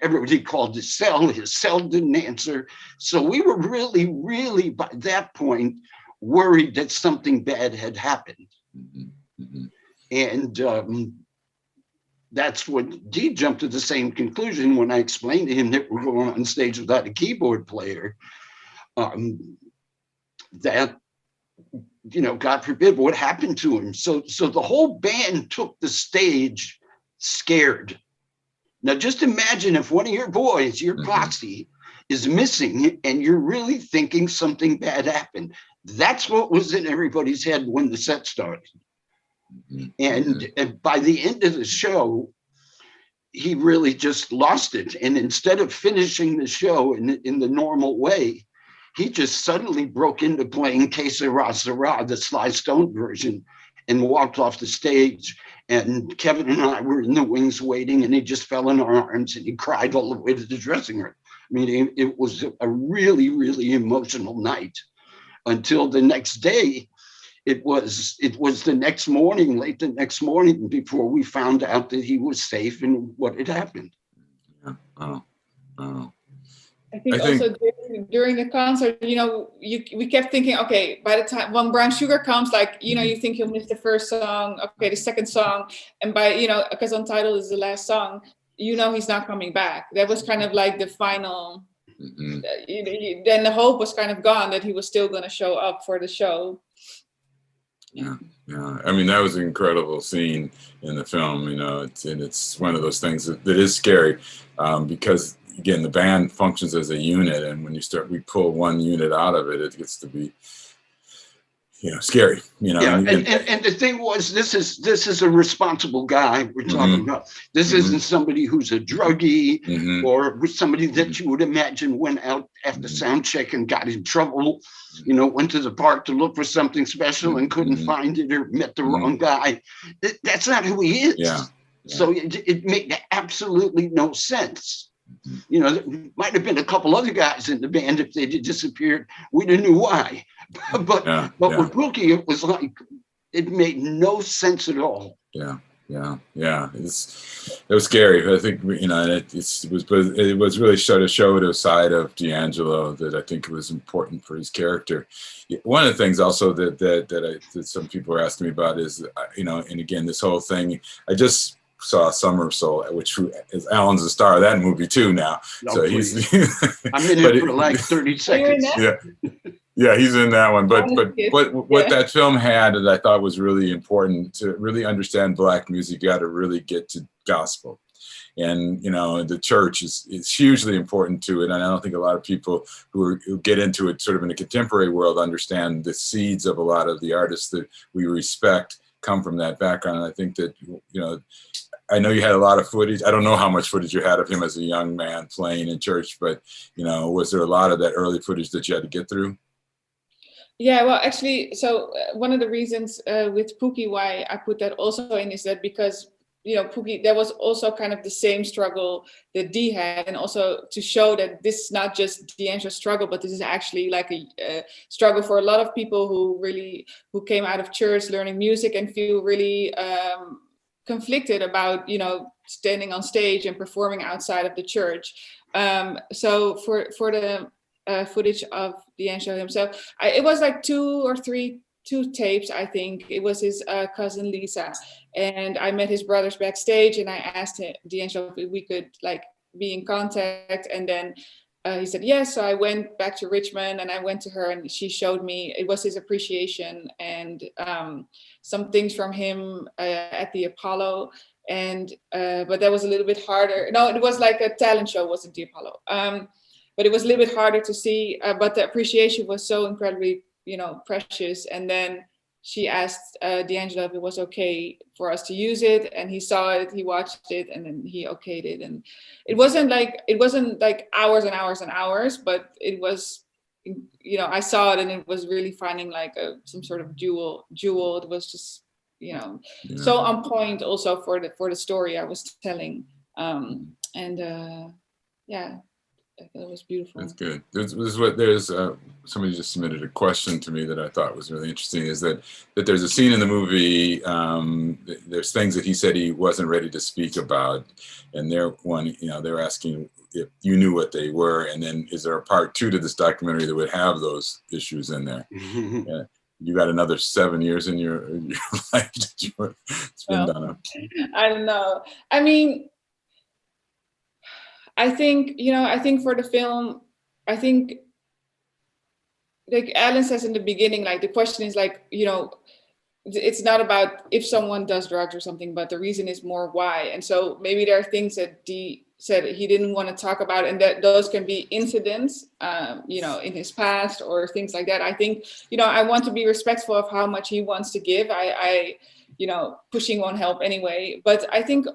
Everybody called his cell didn't answer. So we were really, really by that point worried that something bad had happened. And that's what Dee jumped to the same conclusion when I explained to him that we're going on stage without a keyboard player. That, God forbid, what happened to him. So the whole band took the stage scared. Now, just imagine if one of your boys, your posse, is missing and you're really thinking something bad happened. That's what was in everybody's head when the set started. And by the end of the show, he really just lost it. And instead of finishing the show in the normal way, he just suddenly broke into playing Que Sera Sera, the Sly Stone version, and walked off the stage. And Kevin and I were in the wings waiting, and he just fell in our arms and he cried all the way to the dressing room. I mean, it was a really, really emotional night until the next day. It was the next morning, late the next morning, before we found out that he was safe and what had happened. Yeah. Oh. I think also during the concert, we kept thinking, okay, by the time when Brown Sugar comes, like, you think he'll miss the first song, okay, the second song, and by, because Untitled is the last song, he's not coming back. That was kind of like the final, then the hope was kind of gone that he was still going to show up for the show. Yeah. I mean, that was an incredible scene in the film, it's one of those things that is scary because, again, the band functions as a unit, and when we pull one unit out of it, it gets to be, scary. Yeah, and the thing was, this is a responsible guy we're talking about. This isn't somebody who's a druggie or somebody that you would imagine went out after sound check and got in trouble. Went to the park to look for something special and couldn't find it or met the wrong guy. That's not who he is. Yeah. So it made absolutely no sense. There might have been a couple other guys in the band. If they'd disappeared, we'd have knew why. But with Pookie, it was like, it made no sense at all. Yeah. It was scary. I think it was really showed a side of D'Angelo that I think was important for his character. One of the things also that some people are asking me about is, and again, this whole thing, I just saw Summer Soul, which is Alan's the star of that movie too now. No, so please. he's I'm in it for like 30 seconds. Yeah, he's in that one. But what that film had that I thought was really important, to really understand Black music, you got to really get to gospel. And, the church is hugely important to it. And I don't think a lot of people who get into it sort of in the contemporary world understand the seeds of a lot of the artists that we respect come from that background. And I think that, I know you had a lot of footage. I don't know how much footage you had of him as a young man playing in church, but, was there a lot of that early footage that you had to get through? Yeah, well, actually, so one of the reasons with Pookie why I put that also in is that because, Pookie, there was also kind of the same struggle that Dee had, and also to show that this is not just D'Angelo's struggle, but this is actually like a struggle for a lot of people who came out of church learning music and feel really conflicted about, standing on stage and performing outside of the church. So for the footage of D'Angelo himself, it was like two tapes, I think. It was his cousin Lisa, and I met his brothers backstage, and I asked D'Angelo if we could like be in contact, and then he said yes. So I went back to Richmond and I went to her, and she showed me, it was his appreciation and some things from him at the Apollo. And but that was a little bit harder. No, it was like a talent show, wasn't the Apollo. But it was a little bit harder to see, but the appreciation was so incredibly, precious. And then she asked D'Angelo if it was okay for us to use it, and he saw it, he watched it, and then he okayed it. And it wasn't like hours and hours and hours, but it was, I saw it, and it was really finding like some sort of jewel. It was just, so on point also for the story I was telling. It was beautiful. That's good. Somebody just submitted a question to me that I thought was really interesting, is that there's a scene in the movie, there's things that he said he wasn't ready to speak about, and they're asking if you knew what they were, and then is there a part 2 to this documentary that would have those issues in there? Yeah. You got another 7 years in your life that you spend on it. I don't know. I mean, I think for the film, I think like Alan says in the beginning, like the question is like, it's not about if someone does drugs or something, but the reason is more why. And so maybe there are things that Dee said he didn't want to talk about, and that those can be incidents, in his past or things like that. I think, I want to be respectful of how much he wants to give. you know, pushing won't help anyway. But I think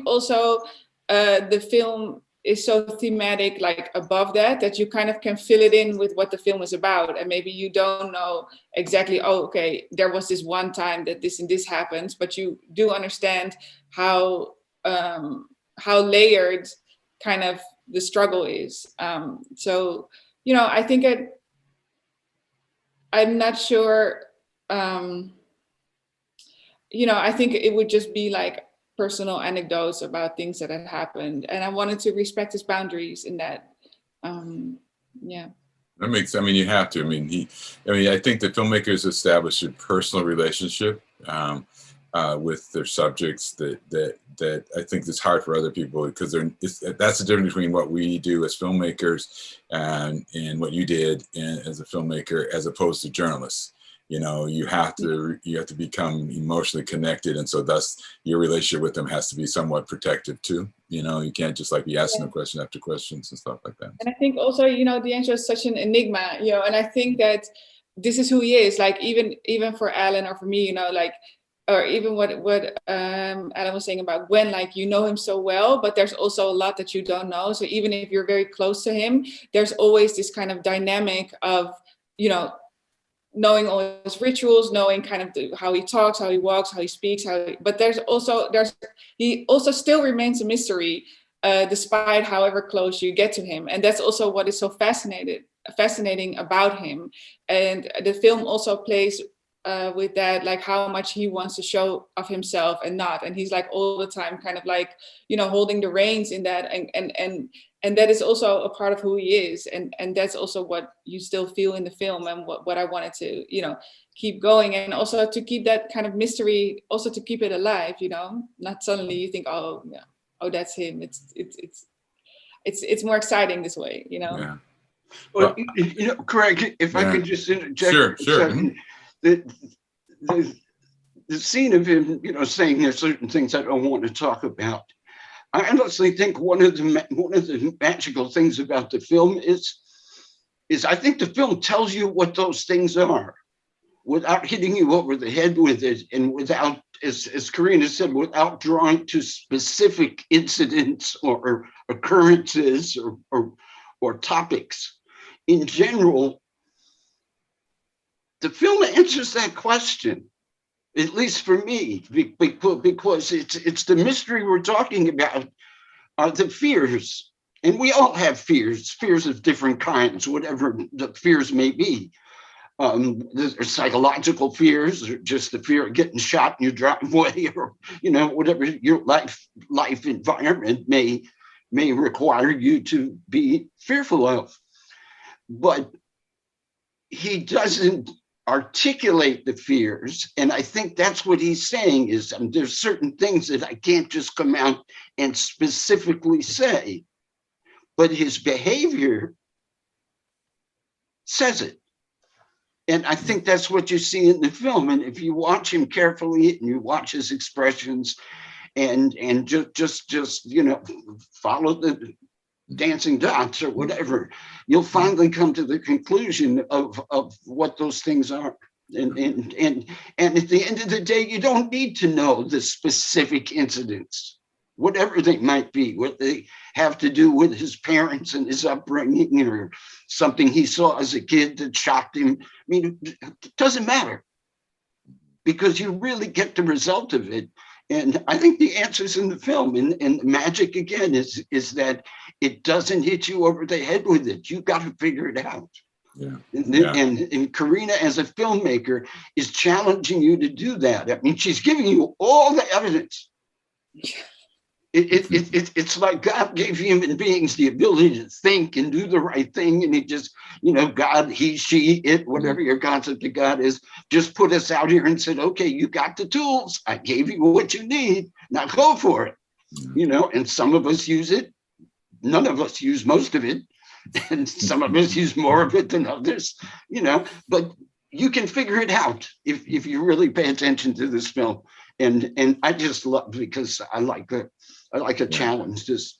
also the film is so thematic, like above that, that you kind of can fill it in with what the film is about. And maybe you don't know exactly, oh, okay, there was this one time that this and this happens, but you do understand how layered kind of the struggle is. So, you know, I think I'm not sure, you know, I think it would just be like personal anecdotes about things that had happened, and I wanted to respect his boundaries in that. Yeah. That makes, I mean, you have to. I mean, I think the filmmakers establish a personal relationship with their subjects that I think is hard for other people, because that's the difference between what we do as filmmakers and what you did as a filmmaker, as opposed to journalists. You know, you have to become emotionally connected, and so thus your relationship with them has to be somewhat protective too. You know, you can't just like be asking them question after questions and stuff like that. And I think also, you know, D'Angelo is such an enigma, you know, and I think that this is who he is. Like even for Alan or for me, you know, like, or even what Alan was saying about Gwen, like, you know him so well, but there's also a lot that you don't know. So even if you're very close to him, there's always this kind of dynamic of, you know, knowing all his rituals, knowing kind of how he talks, how he walks, how he speaks, but he also still remains a mystery, despite however close you get to him. And that's also what is so fascinating about him. And the film also plays with that, like how much he wants to show of himself and not. And he's like all the time kind of like, you know, holding the reins in that, and that is also a part of who he is, and that's also what you still feel in the film, and what I wanted to, you know, keep going, and also to keep that kind of mystery, also to keep it alive, you know, not suddenly you think, oh yeah, oh that's him. It's more exciting this way, you know. Yeah. Well, you know, Craig, if I could just interject. Sure. Mm-hmm. The scene of him, you know, saying there's certain things I don't want to talk about. I honestly think one of the magical things about the film is I think the film tells you what those things are without hitting you over the head with it, and without, as Carine said, without drawing to specific incidents or occurrences or topics. In general, the film answers that question, at least for me, because it's the mystery we're talking about, the fears. And we all have fears of different kinds, whatever the fears may be. There's psychological fears, or just the fear of getting shot in your driveway, or, you know, whatever your life environment may require you to be fearful of. But he doesn't articulate the fears, and I think that's what he's saying is, there's certain things that I can't just come out and specifically say, but his behavior says it. And I think that's what you see in the film. And if you watch him carefully and you watch his expressions and just you know, follow the dancing dots or whatever, you'll finally come to the conclusion of what those things are. And at the end of the day, you don't need to know the specific incidents, whatever they might be, what they have to do with his parents and his upbringing, or something he saw as a kid that shocked him. I mean, it doesn't matter, because you really get the result of it. And I think the answer's in the film, and the magic again is that it doesn't hit you over the head with it. You got to figure it out. Yeah. And Carine, as a filmmaker, is challenging you to do that. I mean, she's giving you all the evidence. It's like God gave human beings the ability to think and do the right thing, and he just, you know, God, he, she, it, whatever your concept of God is, just put us out here and said, okay, you got the tools, I gave you what you need, now go for it. You know, and some of us use it, none of us use most of it, and some of us use more of it than others, you know, but you can figure it out if you really pay attention to this film. And I just love, because I like a challenge, just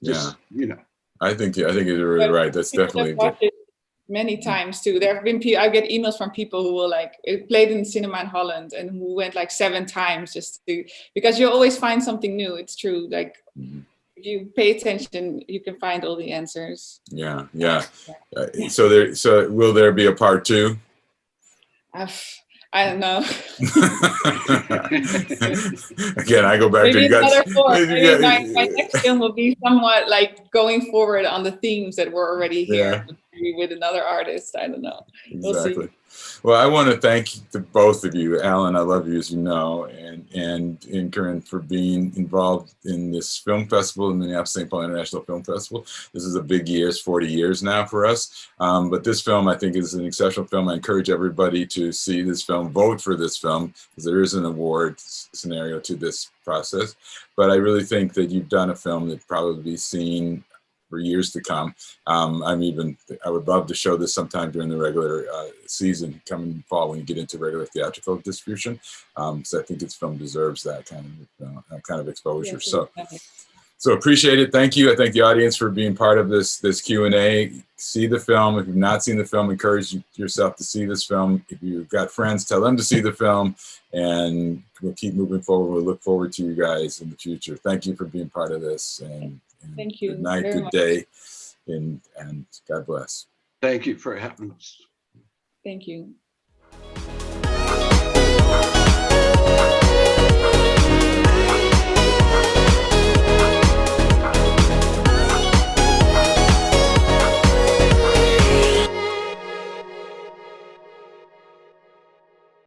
you know. I think you're really right. That's definitely many times too. There have been people, I get emails from people who will like, it played in the cinema in Holland and who went like 7 times just to, because you always find something new. It's true. Like if you pay attention, you can find all the answers. Yeah, yeah. So will there be a part 2? I don't know. Again, I go back Maybe to another 4. Maybe my yeah. next film will be somewhat like going forward on the themes that were already here, Yeah. but maybe with another artist. I don't know. We'll Exactly. see. Well, I want to thank the both of you, Alan. I love you, as you know, and Carine for being involved in this film festival, the Minneapolis St. Paul International Film Festival. This is a big year; it's 40 years now for us. But this film, I think, is an exceptional film. I encourage everybody to see this film, vote for this film, because there is an award scenario to this process. But I really think that you've done a film that probably be seen for years to come. I would love to show this sometime during the regular season coming fall when you get into regular theatrical distribution. So I think this film deserves that kind of exposure. Yes, So appreciate it. Thank you. I thank the audience for being part of this Q&A. See the film. If you've not seen the film, encourage yourself to see this film. If you've got friends, tell them to see the film, and we'll keep moving forward. We'll look forward to you guys in the future. Thank you for being part of this. And thank you. Good night, very good much. day, and God bless. Thank you for having us. Thank you.